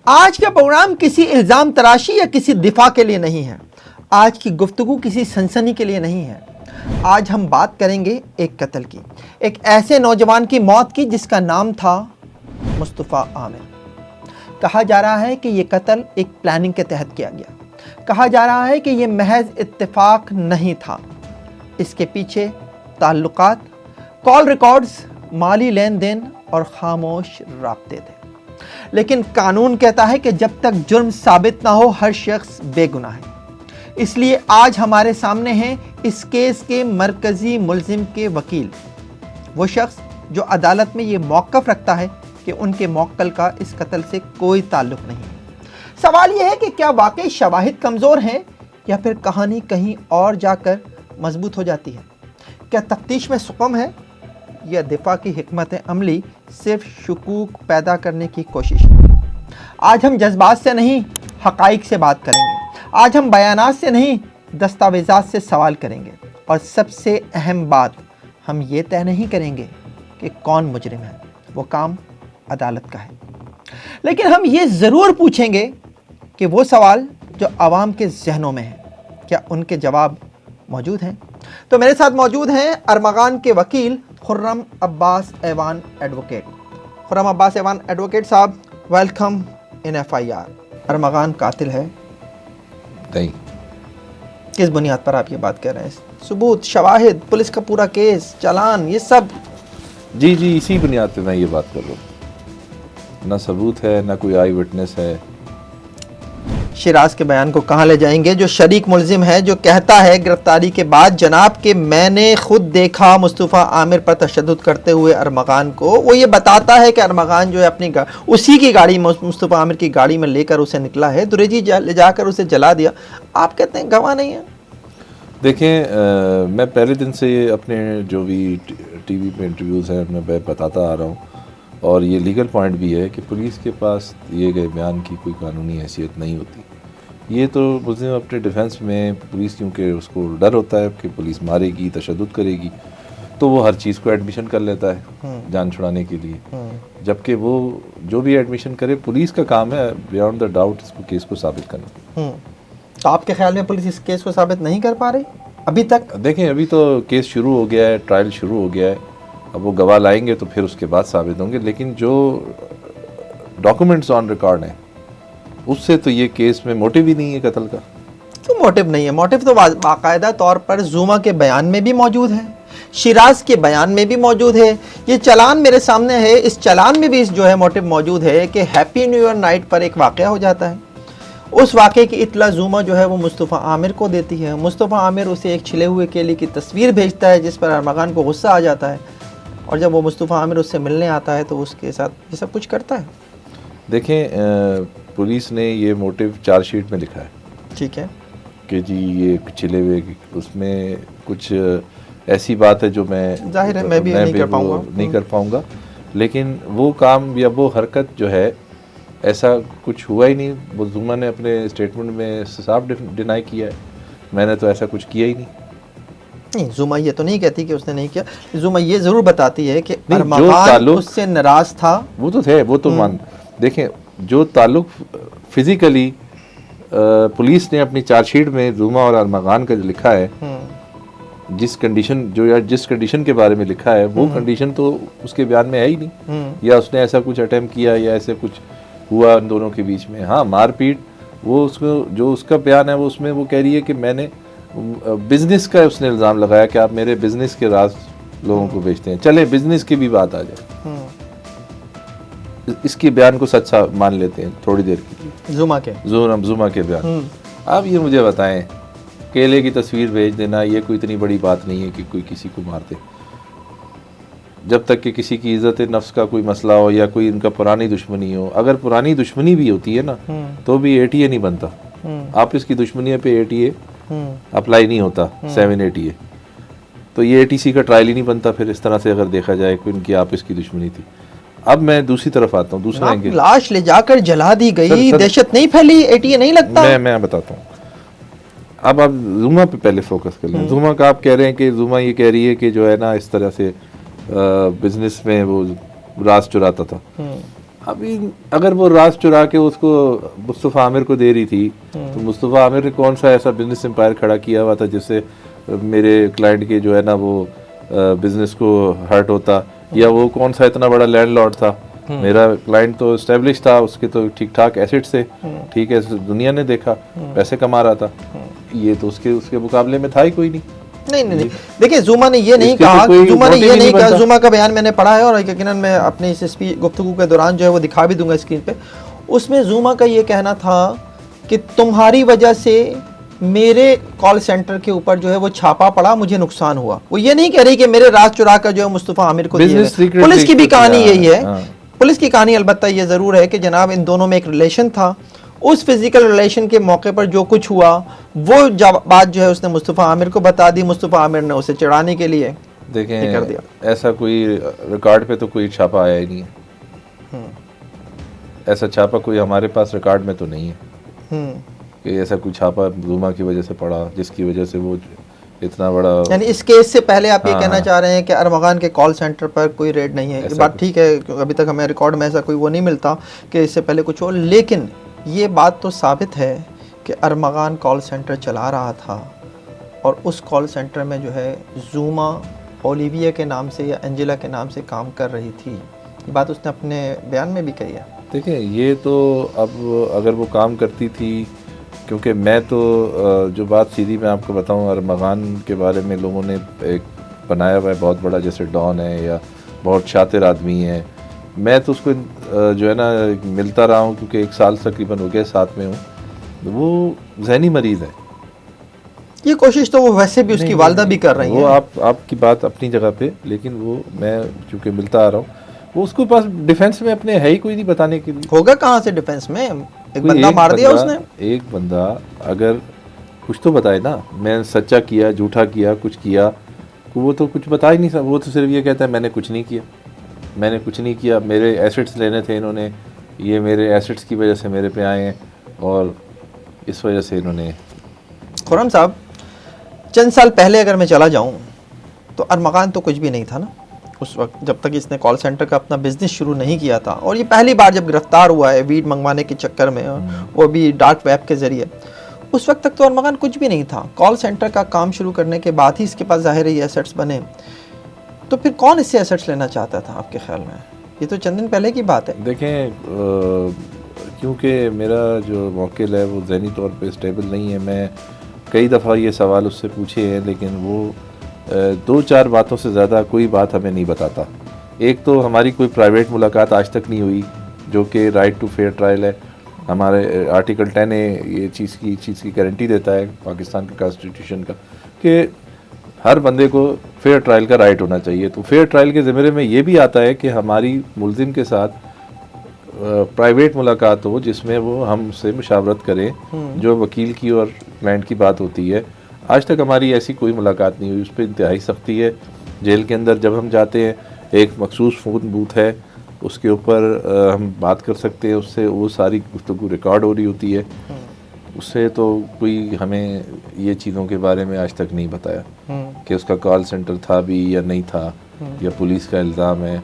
आज का प्रोग्राम किसी इल्ज़ाम तराशी या किसी दिफा के लिए नहीं है। आज की गुफ्तगू किसी सनसनी के लिए नहीं है। आज हम बात करेंगे एक कत्ल की, एक ऐसे नौजवान की मौत की जिसका नाम था मुस्तफ़ा आमिर। कहा जा रहा है कि ये कत्ल एक प्लानिंग के तहत किया गया। कहा जा रहा है कि ये महज इत्तेफाक नहीं था, इसके पीछे ताल्लुकात, कॉल रिकॉर्ड्स, माली लेन देन और खामोश राब्ते थे। लेकिन कानून कहता है कि जब तक जुर्म साबित ना हो हर शख्स बेगुनाह है। इसलिए आज हमारे सामने हैं इस केस के मरकजी मुल्जिम के वकील, वो शख्स जो अदालत में ये मौक़िफ़ रखता है कि उनके मौक्कल का इस कत्ल से कोई ताल्लुक़ नहीं है। सवाल यह है कि क्या वाकई शवाहिद कमज़ोर हैं या फिर कहानी कहीं और जाकर मजबूत हो जाती है। क्या तफ्तीश में सुकम है या दिफा की हिकमत अमली सिर्फ शुकूक पैदा करने की कोशिश है। आज हम जज्बात से नहीं हक़ाइक़ से बात करेंगे। आज हम बयानात से नहीं दस्तावेज़ात से सवाल करेंगे। और सबसे अहम बात, हम ये तय नहीं करेंगे कि कौन मुजरिम है, वो काम अदालत का है। लेकिन हम ये ज़रूर पूछेंगे कि वो सवाल जो आवाम के जहनों में हैं, क्या उनके जवाब मौजूद हैं। तो मेरे साथ मौजूद हैं अरमगान के वकील खुर्रम अब्बास ऐवान एडवोकेट। खुर्रम अब्बास ऐवान एडवोकेट साहब, वेलकम इन FIR। अरमगान कातिल है नहीं। किस बुनियाद पर आप ये बात कह रहे हैं? सबूत, शवाहिद, पुलिस का पूरा केस, चालान, ये सब? जी, इसी बुनियाद पे मैं ये बात कर रहा हूँ। ना सबूत है, ना कोई आई विटनेस है। शिराज के बयान को कहाँ ले जाएंगे, जो शरीक मुल्जिम है, जो कहता है गिरफ्तारी के बाद जनाब कि मैंने खुद देखा मुस्तफ़ा आमिर पर तशद्दुद करते हुए अरमगान को। वो ये बताता है कि अरमगान जो है अपनी उसी की गाड़ी, मुस्तफ़ा आमिर की गाड़ी में लेकर उसे निकला है, दुरेजी ले जाकर उसे जला दिया। आप कहते हैं गवाह नहीं है। देखें, मैं पहले दिन से अपने जो भी TV पे इंटरव्यूज़ हैं मैं बताता आ रहा हूँ, और ये लीगल पॉइंट भी है कि पुलिस के पास दिए गए बयान की कोई कानूनी हैसियत नहीं होती। ये तो मुल्ज़िम अपने डिफेंस में, पुलिस क्योंकि उसको डर होता है कि पुलिस मारेगी, तशद्दुद करेगी, तो वो हर चीज़ को एडमिशन कर लेता है जान छुड़ाने के लिए। जबकि वो जो भी एडमिशन करे, पुलिस का काम है बियॉन्ड द डाउट इसको केस को साबित करना। तो आपके ख्याल में पुलिस इस केस को साबित नहीं कर पा रही अभी तक? देखें, अभी तो केस शुरू हो गया है, ट्रायल शुरू हो गया है। अब वो गवाह लाएंगे तो फिर उसके बाद साबित होंगे। लेकिन जो डॉक्यूमेंट्स ऑन रिकॉर्ड हैं उससे तो ये केस में मोटिव ही नहीं है कत्ल का। क्यों मोटिव नहीं है? मोटिव तो बाकायदा तौर पर जुमा के बयान में भी मौजूद है, शिराज के बयान में भी मौजूद है, ये चालान मेरे सामने है, इस चालान में भी जो है मोटिव मौजूद है कि हैप्पी न्यू ईयर नाइट पर एक वाक़या हो जाता है। उस वाक़े की इत्तला जुमा जो है वो मुस्तफ़ा आमिर को देती है। मुस्तफ़ा आमिर उसे एक छिले हुए केले की तस्वीर भेजता है जिस पर अरमगान को गुस्सा आ जाता है, और जब वो मुस्तफ़ा आमिर उससे मिलने आता है तो उसके साथ ये सब कुछ करता है। देखें, पुलिस ने ये मोटिव चार्जशीट में लिखा है, ठीक है, कि जी ये छिले हुए, उसमें कुछ ऐसी बात है जो मैं जाहिर है मैं भी नहीं कर पाऊँगा। लेकिन वो काम या वो हरकत जो है, ऐसा कुछ हुआ ही नहीं। जुमा ने अपने स्टेटमेंट में साफ डिनाई किया है, मैंने तो ऐसा कुछ किया ही नहीं। जुमा ये तो नहीं कहती कि उसने नहीं किया। जुमा ये ज़रूर बताती है कि अरमगान उससे नाराज़ था। वो तो थे, वो तो मान। देखें, जो ताल्लुक फिज़िकली पुलिस ने अपनी चार्जशीट में जुमा और अरमगान का जो लिखा है, जिस कंडीशन जो या जिस कंडीशन के बारे में लिखा है, वो कंडीशन तो उसके बयान में है ही नहीं। या उसने ऐसा कुछ अटेम्प्ट किया या ऐसे कुछ हुआ उन दोनों के बीच में। हाँ, मारपीट, वो उसको जो उसका बयान है वो उसमें वो कह रही है कि मैंने बिज़नेस का उसने इल्ज़ाम लगाया कि आप मेरे बिज़नेस के राज लोगों को बेचते हैं। चले बिज़नेस की भी बात आ जाए, इसके बयान को सच मान लेते हैं थोड़ी देर के लिए, जुमा के बयान। आप ये मुझे बताएं, केले की तस्वीर भेज देना ये कोई इतनी बड़ी बात नहीं है कि कोई किसी को मार दे। जब तक कि किसी की इज़्ज़त नफ्स का कोई मसला हो या कोई इनका पुरानी दुश्मनी हो। अगर पुरानी दुश्मनी भी होती है ना, तो भी ATA नहीं बनता। आप इसकी दुश्मनी पे ATA अप्लाई नहीं होता, 7 ATA। तो ये ATC का ट्रायल ही नहीं बनता फिर, इस तरह से अगर देखा जाए कि उनकी आप इसकी दुश्मनी थी। अब मैं दूसरी तरफ आता हूँ, दूसरा एंगल। लाश ले जाकर जला दी गई, दहशत नहीं फैली, ATA नहीं लगता? मैं बताता हूँ। अब आप जुमा पे पहले फोकस कर लें। जुमा का आप कह रहे हैं कि जुमा ये कह रही है कि जो है ना, इस तरह से बिजनेस में वो राज चुराता था। अभी अगर वो राज चुरा के उसको मुस्तफ़ा आमिर को दे रही थी, तो मुस्तफ़ा आमिर ने कौन सा ऐसा बिजनेस एम्पायर खड़ा किया हुआ था जिससे मेरे क्लाइंट के जो है ना वो बिजनेस को हर्ट होता, या वो कौन सा इतना बड़ा लैंडलॉर्ड था। मेरा क्लाइंट तो एस्टेब्लिश था, उसके तो ठीक ठाक एसेट्स थे, ठीक है, दुनिया ने देखा पैसे कमा रहा था। ये तो उसके मुकाबले में था ही कोई नहीं। नहीं देखिए, जुमा ने ये नहीं कहा, जुमा का बयान मैंने पढ़ा है और यकीनन मैं अपनी इस गुफ्तगू के दौरान जो है वो दिखा भी दूंगा स्क्रीन पे। उसमें जुमा का ये कहना था कि तुम्हारी वजह से मेरे कॉल सेंटर के ऊपर जो है वो छापा पड़ा, मुझे नुकसान हुआ। वो ये नहीं कह रही कि मेरे राज चुरा कर जो है मुस्तफ़ा आमिर को दिए। पुलिस की भी कहानी यही है। पुलिस की कहानी अलबत्ता ये ज़रूर है कि जनाब इन दोनों में एक रिलेशन था, उस फिजिकल रिलेशन के मौके पर जो कुछ हुआ वो बात जो है उसने मुस्तफ़ा आमिर को बता दी, मुस्तफ़ा आमिर ने उसे चिढ़ाने के लिए देखें कर दिया। ऐसा कोई रिकॉर्ड पे तो कोई छापा आया ही नहीं है। ऐसा छापा कोई हमारे पास रिकॉर्ड में तो नहीं है कि ऐसा कोई छापा जुमा की वजह से पड़ा जिसकी वजह से वो इतना बड़ा। यानी इस केस से पहले आप ये कहना चाह रहे हैं कि अरमगान के कॉल सेंटर पर कोई रेड नहीं है। ये बात ठीक है, अभी तक हमें रिकॉर्ड में ऐसा कोई वो नहीं मिलता कि इससे पहले कुछ हो, लेकिन ये बात तो साबित है कि अरमगान कॉल सेंटर चला रहा था और उस कॉल सेंटर में जो है जुमा ओलिविया के नाम से या एंजेला के नाम से काम कर रही थी। ये बात उसने अपने बयान में भी कही है। देखिए ये तो अब अगर वो काम करती थी, क्योंकि मैं तो जो बात सीधी मैं आपको बताऊं, अरमगान के बारे में लोगों ने एक बनाया हुआ है बहुत बड़ा, जैसे डॉन है या बहुत शातिर आदमी है। मैं तो उसको जो है ना मिलता रहा हूँ, क्योंकि 1 साल तकरीबन हो गया साथ में हूँ। वो जहनी मरीज़ है। ये कोशिश तो वो वैसे भी उसकी वालदा भी कर रही है। वो आपकी बात अपनी जगह पे, लेकिन वो मैं चूँकि मिलता आ रहा हूँ, वो उसके पास डिफेंस में अपने है ही कोई नहीं बताने के लिए। होगा कहाँ से डिफेंस में? एक बंदा मार दिया उसने। एक बंदा अगर कुछ तो बताए ना, मैं सच्चा किया झूठा किया कुछ किया, तो वो तो कुछ बता ही नहीं सकता। वो तो सिर्फ ये कहता है मैंने कुछ नहीं किया, मैंने कुछ नहीं किया, मेरे एसेट्स लेने थे इन्होंने, ये मेरे एसेट्स की वजह से मेरे पे आए हैं और इस वजह से इन्होंने। खुर्रम साहब, चंद साल पहले अगर मैं चला जाऊं तो अरमगान तो कुछ भी नहीं था ना उस वक्त, जब तक इसने कॉल सेंटर का अपना बिजनेस शुरू नहीं किया था। और ये पहली बार जब गिरफ्तार हुआ है वीड मंगवाने के चक्कर में, वो भी डार्क वेब के ज़रिए, उस वक्त तक तो अरमगान कुछ भी नहीं था। कॉल सेंटर का काम शुरू करने के बाद ही इसके पास ज़ाहिर ये एसेट्स बने। तो फिर कौन इससे एसेट्स लेना चाहता था आपके ख्याल में? ये तो चंद दिन पहले की बात है। देखें, क्योंकि मेरा जो मौक़िल है वो ज़हनी तौर पे स्टेबल नहीं है। मैं कई दफ़ा ये सवाल उससे पूछे हैं, लेकिन वो 2-4 बातों से ज़्यादा कोई बात हमें नहीं बताता। एक तो हमारी कोई प्राइवेट मुलाकात आज तक नहीं हुई, जो कि राइट टू फेयर ट्रायल है। हमारे आर्टिकल 10 ये चीज़ की गारंटी देता है पाकिस्तान के कॉन्स्टिट्यूशन का, कि हर बंदे को फेयर ट्रायल का राइट होना चाहिए। तो फेयर ट्रायल के ज़िम्मे में ये भी आता है कि हमारी मुलजिम के साथ प्राइवेट मुलाकात हो, जिसमें वो हमसे मुशावरत करें, जो वकील की और क्लाइंट की बात होती है। आज तक हमारी ऐसी कोई मुलाकात नहीं हुई। उस पर इंतहाई सख्ती है। जेल के अंदर जब हम जाते हैं, एक मखसूस फ़ोन बूथ है, उसके ऊपर हम बात कर सकते हैं उससे, वो सारी गुफ्तगू रिकॉर्ड हो रही होती है। उससे तो कोई हमें ये चीज़ों के बारे में आज तक नहीं बताया कि उसका कॉल सेंटर था भी या नहीं था, या पुलिस का इल्ज़ाम है।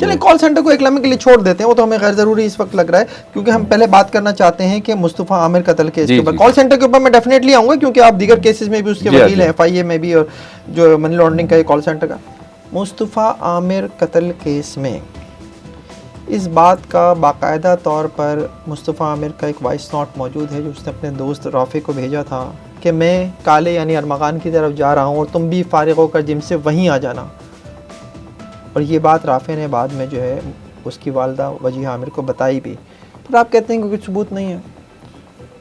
चलिए कॉल सेंटर को एक लम्हे के लिए छोड़ देते हैं, वो तो हमें गैर ज़रूरी इस वक्त लग रहा है, क्योंकि हम पहले बात करना चाहते हैं कि मुस्तफ़ा आमिर कत्ल केस के ऊपर। कॉल सेंटर के ऊपर मैं डेफिनेटली आऊँगा, क्योंकि आप दीगर केसेस में भी उसके वकील हैं, FIA में भी, और जो मनी लॉन्ड्रिंग का कॉल सेंटर का। मुस्तफ़ा आमिर कत्ल केस में इस बात का बाकायदा तौर पर मुस्तफ़ा आमिर का एक वॉइस नोट मौजूद है जो उसने अपने दोस्त राफ़े को भेजा था कि मैं काले यानी अरमगान की तरफ जा रहा हूँ और तुम भी फारिग होकर जिम से वहीं आ जाना। और ये बात राफ़े ने बाद में जो है उसकी वालदा वजीह आमिर को बताई भी, पर आप कहते हैं कि कुछ सबूत नहीं है।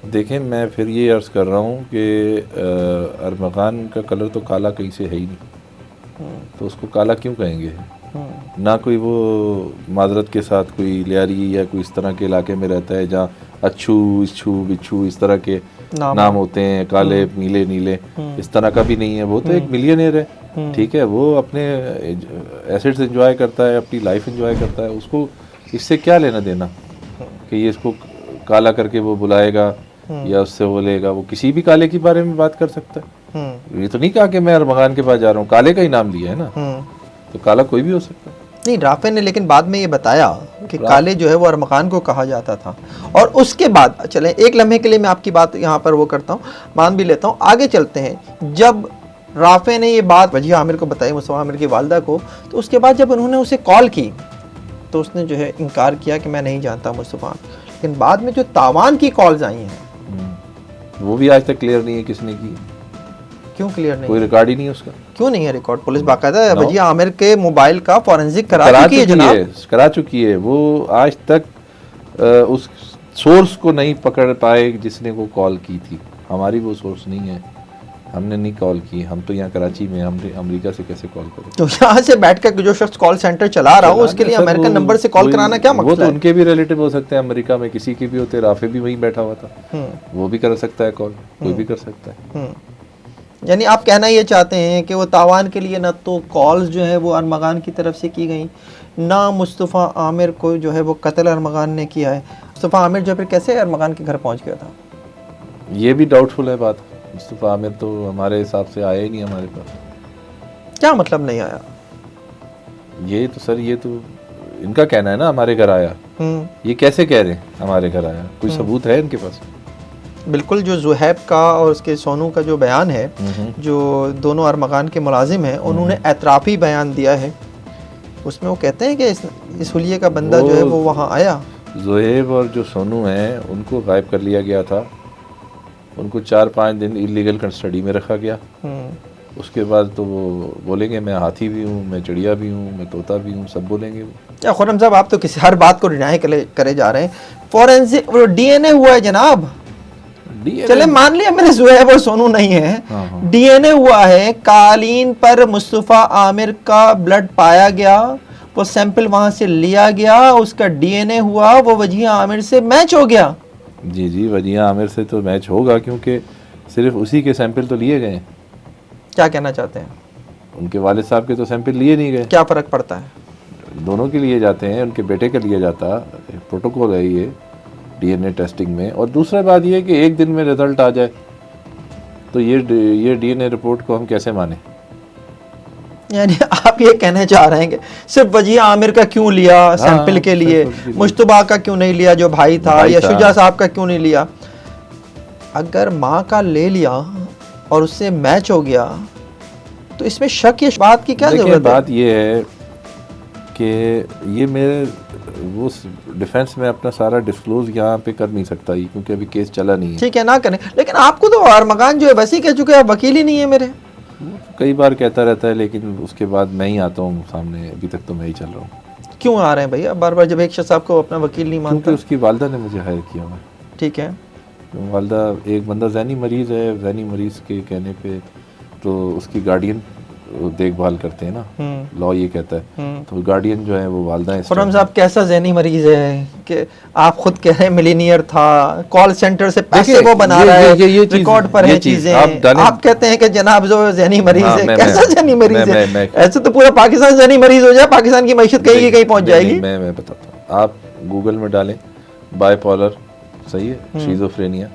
देखें, मैं फिर ये अर्ज़ कर रहा हूँ कि अरमगान का कलर तो काला कहीं से है ही नहीं, तो उसको काला क्यों कहेंगे? ना कोई वो माजरत के साथ कोई लियारी या कोई इस तरह के इलाके में रहता है जहाँ अच्छू इच्छू बिच्छू इस तरह के नाम होते हैं, काले नीले नीले, इस तरह का भी नहीं है। वो तो एक मिलियनेयर है, ठीक है, वो अपने एसेट्स एंजॉय करता है, अपनी लाइफ एंजॉय करता है। उसको इससे क्या लेना देना कि ये इसको काला करके वो बुलाएगा या उससे वो लेगा? वो किसी भी काले के बारे में बात कर सकता है। ये तो नहीं कहा कि मैं अरमगान के पास जा रहा हूँ, काले का ही नाम लिया है ना, तो काला कोई भी हो सकता है। नहीं, राफे ने लेकिन बाद में ये बताया कि काले जो है वो अरमगान को कहा जाता था। और उसके बाद चलें एक लम्हे के लिए मैं आपकी बात यहाँ पर वो करता हूँ, मान भी लेता हूँ, आगे चलते हैं। जब राफे ने ये बात वजीह आमिर को बताई, मुस्तफ़ा आमिर की वालदा को, तो उसके बाद जब उन्होंने उसे कॉल की तो उसने जो है इनकार किया कि मैं नहीं जानता मुस्तफ़ा। लेकिन बाद में जो तावान की कॉल्स आई हैं वो भी आज तक क्लियर नहीं है किसने की। क्यों क्लियर नहीं? कोई रिकॉर्ड ही नहीं उसका। क्यों नहीं है रिकॉर्ड? पुलिस बाकायदा वजीह आमिर के मोबाइल का फॉरेंसिक करा चुकी है जनाब। करा चुकी है। वो आज तक उस सोर्स को नहीं पकड़ पाए जिसने वो कॉल की थी। हमारी वो सोर्स नहीं है, हमने नहीं कॉल की। हम तो यहाँ कराची में, हम अमेरिका से कैसे कॉल करें? तो यहाँ से बैठकर जो शख्स कॉल सेंटर चला रहा हो उसके लिए अमेरिकन नंबर से कॉल कराना क्या मकसद है? वो तो उनके भी रिलेटिव हो सकते हैं अमेरिका में, किसी के भी होते। राफे भी वहीं बैठा हुआ था, वो भी कर सकता है कॉल, कोई भी कर सकता है। यानी आप कहना ये चाहते हैं कि वो तावान के लिए ना तो कॉल्स जो है वो अरमगान की तरफ से की गई, ना मुस्तफ़ा आमिर को जो है वो कत्ल अरमगान ने किया है। मुस्तफ़ा आमिर जो फिर कैसे अरमगान के घर पहुंच गया था? ये भी डाउटफुल है बात। मुस्तफ़ा आमिर तो हमारे हिसाब से आया ही नहीं हमारे पास। क्या मतलब नहीं आया? ये तो सर, ये तो इनका कहना है ना हमारे घर आया। ये कैसे कह रहे हैं हमारे घर आया? कोई सबूत है इनके पास? बिल्कुल, जो जुहैब का और उसके सोनू का जो बयान है, जो दोनों अरमगान के मुलाजिम हैं, उन्होंने एतराफ़ी बयान दिया है। उसमें वो कहते हैं कि इस हुलिये का बंदा जो है वो वहाँ आया। जुहैब और जो सोनू हैं उनको गायब कर लिया गया था। उनको 4-5 दिन इलीगल कस्टडी में रखा गया। उसके बाद तो वो बोलेंगे मैं हाथी भी हूँ, मैं चिड़िया भी हूँ, मैं तोता भी हूँ, सब बोलेंगे वो। क्या खुर्रम साहब, आप तो किसी हर बात को डिनाई करे जा रहे हैं। फॉरेंसिक डीएनए हुआ है जनाब। चले मान लिया मेरे जुहैब और सोनू नहीं है, डीएनए हुआ है। कालीन पर मुस्तफ़ा आमिर का ब्लड पाया गया, वो सैंपल वहां से लिया गया, उसका डीएनए हुआ, वो वजीह आमिर से मैच हो गया। जी जी, वजीह आमिर से तो मैच होगा क्योंकि सिर्फ उसी के सैंपल तो लिए गए। क्या कहना चाहते हैं? उनके वालिद साहब के तो सैंपल लिए नहीं गए। क्या फ़र्क पड़ता है? दोनों के लिए जाते हैं, उनके बेटे के लिए जाता। प्रोटोकॉल है ये डीएनए टेस्टिंग में। और दूसरा बात ये है कि एक दिन में रिजल्ट आ जाए तो ये डीएनए रिपोर्ट को हम कैसे माने? यानी आप ये कहना चाह रहे हैं कि सिर्फ वजीह आमिर का क्यों लिया सैंपल के लिए, मुश्तबा का क्यों नहीं लिया जो भाई था, या शुजा साहब का क्यों नहीं लिया? अगर माँ का ले लिया और उससे मैच हो गया तो इसमें शक या बात की क्या जरूरत है? बात ये है कि ये मेरे वो डिफेंस में अपना सारा डिस्क्लोज यहाँ पे कर नहीं सकता ही क्योंकि अभी केस चला नहीं है। ठीक है, ना करें, लेकिन आपको तो अरमगान जो है वैसे ही कह चुके हैं, वकील ही नहीं है मेरे। कई बार कहता रहता है लेकिन उसके बाद मैं ही आता हूँ सामने। अभी तक तो मैं ही चल रहा हूँ। क्यों आ रहे हैं भैया बार बार जब एक शख्स आपको अपना वकील नहीं मानता? क्योंकि उसकी वालदा ने मुझे हायर किया हुआ। ठीक है, वालदा एक बंदा जहनी मरीज़ है, जहनी मरीज़ के कहने पे तो उसकी गार्डियन देखभाल करते हैं ना, लॉ ये कहता है। तो गार्डियन जो है वो वालदा है। खुर्रम साहब कैसा जहनी मरीज है कि आप खुद कह रहे हैं मिलीनियर था, कॉल सेंटर से पैसे वो बना रहा है, रिकॉर्ड पर है चीजें। आप कहते हैं कि जनाब जो जहनी मरीज है। कैसा जहनी मरीज है? ऐसे तो पूरा पाकिस्तान जहनी मरीज हो जाए, पाकिस्तान की मैशत कहीं की कहीं पहुंच जाएगी। मैं बताता हूँ, आप गूगल में डालें बाइपोलर, सही है, शिज़ोफ्रेनिया,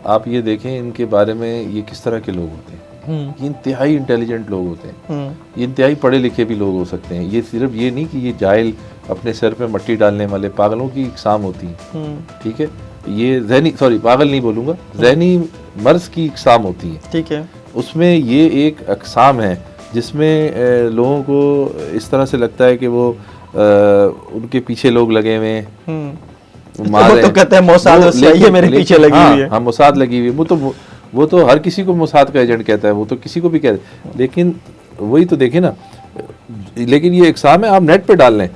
आप ये देखें इनके बारे में ये किस तरह के लोग होते हैं। ये इंतहाई इंटेलिजेंट लोग होते हैं, ये इंतहाई पढ़े लिखे भी लोग हो सकते हैं। ये सिर्फ ये नहीं कि ये जाहिल अपने सर पे मट्टी डालने वाले पागलों की इकसाम होती है। ठीक है, ये जहनी, सॉरी पागल नहीं बोलूँगा, जहनी मर्ज की इकसाम होती है। ठीक है, उसमें ये एक अकसाम है जिसमें लोगों को इस तरह से लगता है कि वो उनके पीछे लोग लगे हुए हैं, वो तो कहते हैं मोसाद ये मेरे पीछे लगी हुई है। हाँ, मोसाद लगी हुई है। वो तो हर किसी को मोसाद का एजेंट कहता है, वो तो किसी को भी कहता है। लेकिन वही तो देखे ना, लेकिन ये इकसाम है, आप नेट पे डाल लें।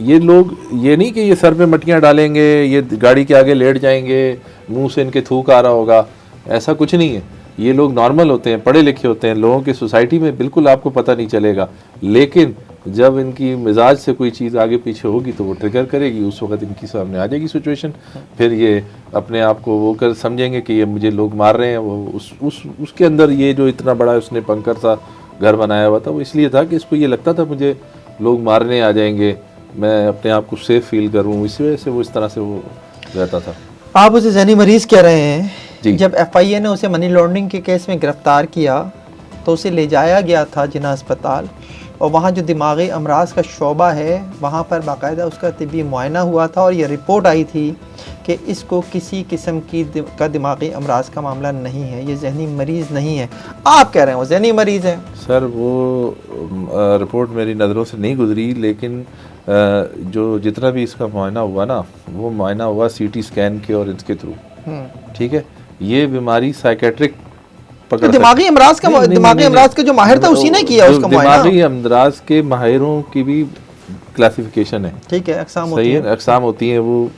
ये लोग ये नहीं कि ये सर पे मट्टियाँ डालेंगे, ये गाड़ी के आगे लेट जाएंगे, मुंह से इनके थूक आ रहा होगा, ऐसा कुछ नहीं है। ये लोग नॉर्मल होते हैं, पढ़े लिखे होते हैं, लोगों की सोसाइटी में बिल्कुल आपको पता नहीं चलेगा। लेकिन जब इनकी मिजाज से कोई चीज़ आगे पीछे होगी तो वो ट्रिगर करेगी, उस वक्त इनकी सामने आ जाएगी सिचुएशन। फिर ये अपने आप को वो कर समझेंगे कि ये मुझे लोग मार रहे हैं। वो उसके अंदर ये जो इतना बड़ा उसने बंकर सा घर बनाया हुआ था, वो इसलिए था कि इसको ये लगता था मुझे लोग मारने आ जाएंगे, मैं अपने आप को सेफ फील करूँ, इसी वजह से वो इस तरह से वो रहता था। आप उसे जहनी मरीज कह रहे हैं। जब FIA ने उसे मनी लॉन्ड्रिंग के केस में गिरफ्तार किया तो उसे ले जाया गया था जिन्ना अस्पताल, और वहाँ जो दिमागी अमराज का शोबा है वहाँ पर बाकायदा उसका तिब्बी मुआयना हुआ था और ये रिपोर्ट आई थी कि इसको किसी किस्म का दिमागी अमराज का मामला नहीं है, ये जहनी मरीज़ नहीं है। आप कह रहे हैं वो जहनी मरीज़ है। सर वो रिपोर्ट मेरी नज़रों से नहीं गुजरी, लेकिन जो जितना भी इसका मुआयना हुआ ना, वो मुआयना हुआ CT स्कैन के और इसके थ्रू। ठीक है, ये बीमारी साइकेट्रिक तो दिमागी अमराज का जो माहिर था उसी ने किया उसका मुआयना। दिमागी अमराज के माहिरों की भी क्लासिफिकेशन है, ठीक है, अक़साम सही है, अक़साम होती है। वो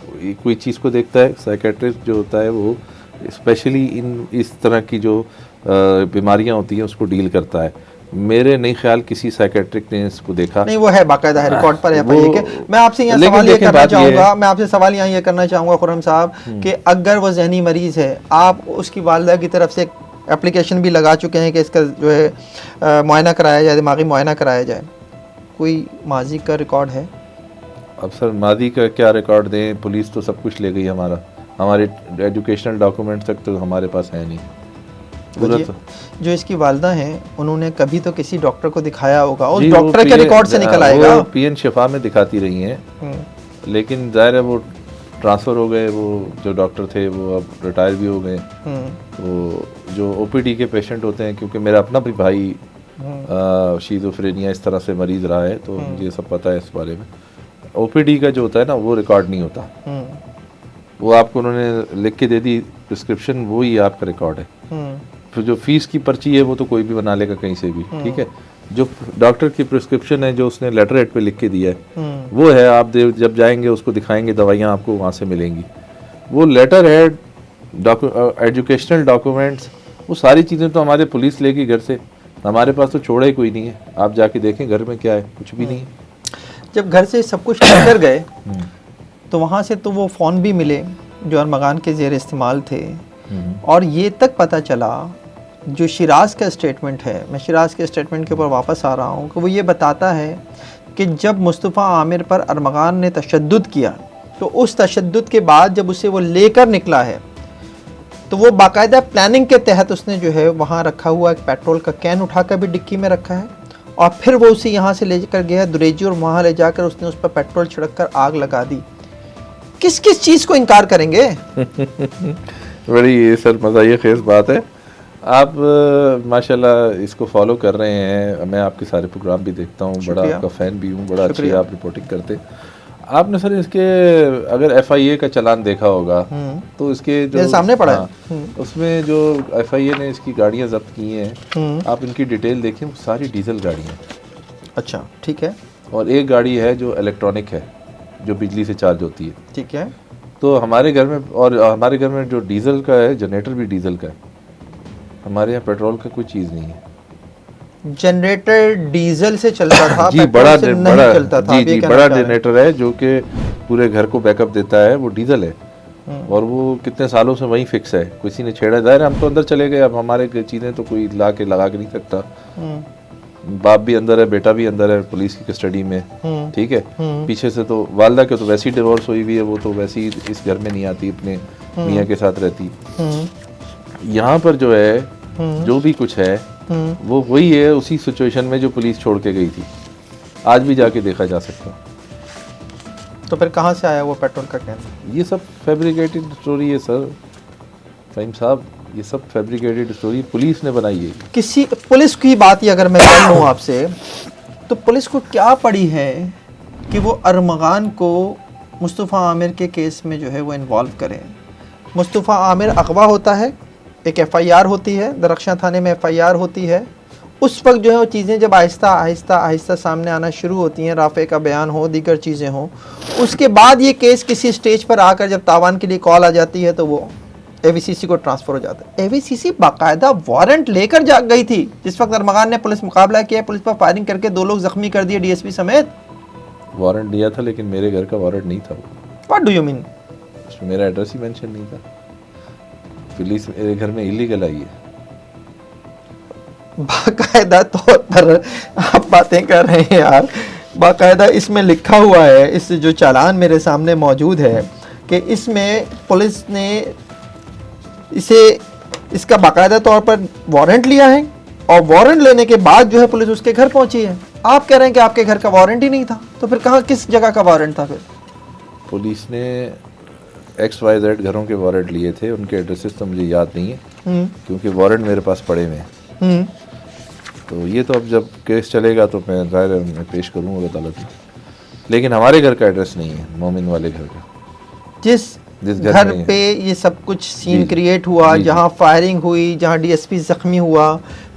कोई चीज़ को देखता है, साइकेट्रिस्ट जो होता है वो स्पेशली इस तरह की जो बीमारियां होती हैं उसको डील करता है। मेरे नहीं ख्याल किसी साइकेट्रिक ने इसको देखा नहीं। वो है बाकायदा है, रिकॉर्ड पर है। मैं आपसे यहाँ सवाल ये करना चाहूँगा, मैं आपसे सवाल यहाँ ये करना चाहूँगा खुर्रम साहब कि अगर वो जहनी मरीज़ है, आप उसकी वालिदा की तरफ से एप्लीकेशन भी लगा चुके हैं कि इसका जो है मुआयना कराया जाए, दिमागी मुआयना कराया जाए, कोई माजी का रिकॉर्ड है? अब सर माजी का क्या रिकॉर्ड दें, पुलिस तो सब कुछ ले गई हमारे एजुकेशनल डॉक्यूमेंट तक तो हमारे पास है नहीं। जो इसकी वालिदा हैं उन्होंने कभी तो किसी डॉक्टर को दिखाया होगा, उस डॉक्टर के रिकॉर्ड से निकल आएगा। वो PN शिफा में दिखाती रही हैं, लेकिन जाहिर है वो ट्रांसफ़र हो गए, वो जो डॉक्टर थे वो अब रिटायर भी हो गए। तो जो OPD के पेशेंट होते हैं, क्योंकि मेरा अपना भी भाई शिज़ोफ्रेनिया इस तरह से मरीज़ रहा है, तो मुझे सब पता है इस बारे में। OPD का जो होता है ना, वो रिकॉर्ड नहीं होता, वो आपको उन्होंने लिख के दे दी प्रिस्क्रिप्शन, वो ही आपका रिकॉर्ड है। फिर जो फीस की पर्ची है वो तो कोई भी बना लेगा कहीं से भी, ठीक है। जो डॉक्टर की प्रिस्क्रिप्शन है, जो उसने लेटर हेड पे लिख के दिया है, वो है। आप जब जाएंगे उसको दिखाएंगे, दवाइयाँ आपको वहाँ से मिलेंगी। वो लेटर हेड, एजुकेशनल डॉक्यूमेंट्स, वो सारी चीज़ें तो हमारे पुलिस लेगी घर से, हमारे पास तो छोड़ा ही कोई नहीं है। आप जाके देखें घर में क्या है, कुछ भी नहीं है। जब घर से सब कुछ लेकर गए तो वहाँ से तो वो फ़ोन भी मिले जो अरमगान के ज़ेर इस्तेमाल थे, और ये तक पता चला जो शिराज का स्टेटमेंट है, मैं शिराज के स्टेटमेंट के ऊपर वापस आ रहा हूँ, कि वो ये बताता है कि जब मुस्तफ़ा आमिर पर अरमगान ने तशद्दुद किया, तो उस तशद्दुद के बाद जब उसे वो लेकर निकला है, तो वो बाकायदा प्लानिंग के तहत उसने जो है वहाँ रखा हुआ एक पेट्रोल का कैन उठाकर भी डिक्की में रखा है, और फिर वो उसे यहाँ से लेकर गया दुरेजी, और वहाँ ले जाकर उसने उस पर पेट्रोल छिड़क कर आग लगा दी। किस किस चीज़ को इनकार करेंगे? बड़ी ये सर मज़ाहिया खेज़ बात है। आप माशाल्लाह इसको फॉलो कर रहे हैं, मैं आपके सारे प्रोग्राम भी देखता हूँ, बड़ा आपका फ़ैन भी हूँ, बड़ा अच्छी आप रिपोर्टिंग करते। आपने सर इसके अगर FIA का चालान देखा होगा तो इसके जो सामने पड़ा है, उसमें जो FIA ने इसकी गाड़ियाँ जब्त की हैं, आप इनकी डिटेल देखें, वो सारी डीजल गाड़ियाँ। अच्छा, ठीक है। और एक गाड़ी है जो इलेक्ट्रॉनिक है, जो बिजली से चार्ज होती है, ठीक है। तो हमारे घर में, और हमारे घर में जो डीजल का है, जनरेटर भी डीजल का है। हमारे यहाँ पेट्रोल का कोई चीज़ नहीं है। जनरेटर डीजल से चलता था, जी, बड़ा चलता था। जी, बड़ा जनरेटर है जो कि पूरे घर को बैकअप देता है, वो डीजल है, और वो कितने सालों से वहीं फिक्स है। किसी ने छेड़ा, जाहिर है हम तो अंदर चले गए, अब हमारे चीज़ें तो कोई लगा के नहीं सकता। बाप भी अंदर है, बेटा भी अंदर है पुलिस की कस्टडी में, ठीक है। पीछे से तो वालिदा के तो वैसी डिवोर्स हुई हुई है, वो तो वैसी इस घर में नहीं आती, अपने मियाँ के साथ रहती। यहाँ पर जो है जो भी कुछ है वो वही है, उसी सिचुएशन में जो पुलिस छोड़ के गई थी। आज भी जाके देखा जा सकता। तो फिर कहाँ से आया वो पेट्रोल का कैन? ये सब फैब्रिकेटेड स्टोरी है सर फ़हीम साहब, ये सब फैब्रिकेटेड स्टोरी पुलिस ने बनाई है। किसी पुलिस की बात ही अगर मैं कर लूँ आपसे, तो पुलिस को क्या पड़ी है कि वो अरमगान को मुस्तफ़ा आमिर के केस में जो है वो इन्वॉल्व करें? मुस्तफ़ा आमिर अगवा होता है, एक FIR होती है, दरख्शां थाने में FIR होती है। उस वक्त जो है वो चीज़ें जब आहिस्ता आहिस्ता सामने आना शुरू होती हैं, राफ़े का बयान हो, दीगर चीज़ें हों, उसके बाद ये केस किसी स्टेज पर आकर जब तावान के लिए कॉल आ जाती है तो वो AVCC को ट्रांसफ़र हो जाता है। AVCC बाकायदा वारंट लेकर जा गई थी जिस वक्त अरमगान ने पुलिस मुकाबला किया, पुलिस पर फायरिंग करके 2 लोग ज़ख्मी कर दिए, DSP समेत। वारंट दिया था, लेकिन मेरे घर का वारंट नहीं था। What do you mean? उसमें मेरा एड्रेस ही मेंशन नहीं था। पुलिस मेरे घर में इलीगल आई है। बाकायदा तौर पर आप बातें कर रहे हैं यार, बाकायदा इसमें लिखा हुआ है, इस जो चालान मेरे सामने मौजूद है, कि इसमें पुलिस ने इसका बाकायदा तौर पर वारंट लिया है और वारंट लेने के बाद जो है पुलिस उसके घर पहुंची है। आप कह रहे हैं कि आपके घर का वारंट ही नहीं था, तो फिर कहाँ, किस जगह का वारंट था फिर? पुलिस ने XYZ घरों के वारंट लिए थे, उनके एड्रेसेस तो मुझे याद नहीं है क्योंकि वारंट मेरे पास पड़े हुए हैं। तो ये तो अब जब केस चलेगा तो मैं जाहिर है मैं पेश करूँगा अदालत में, लेकिन हमारे घर का एड्रेस नहीं है, मोमिन वाले घर का। जिस घर पे ये सब कुछ सीन क्रिएट हुआ, जहाँ फायरिंग हुई, जहाँ DSP जख्मी हुआ,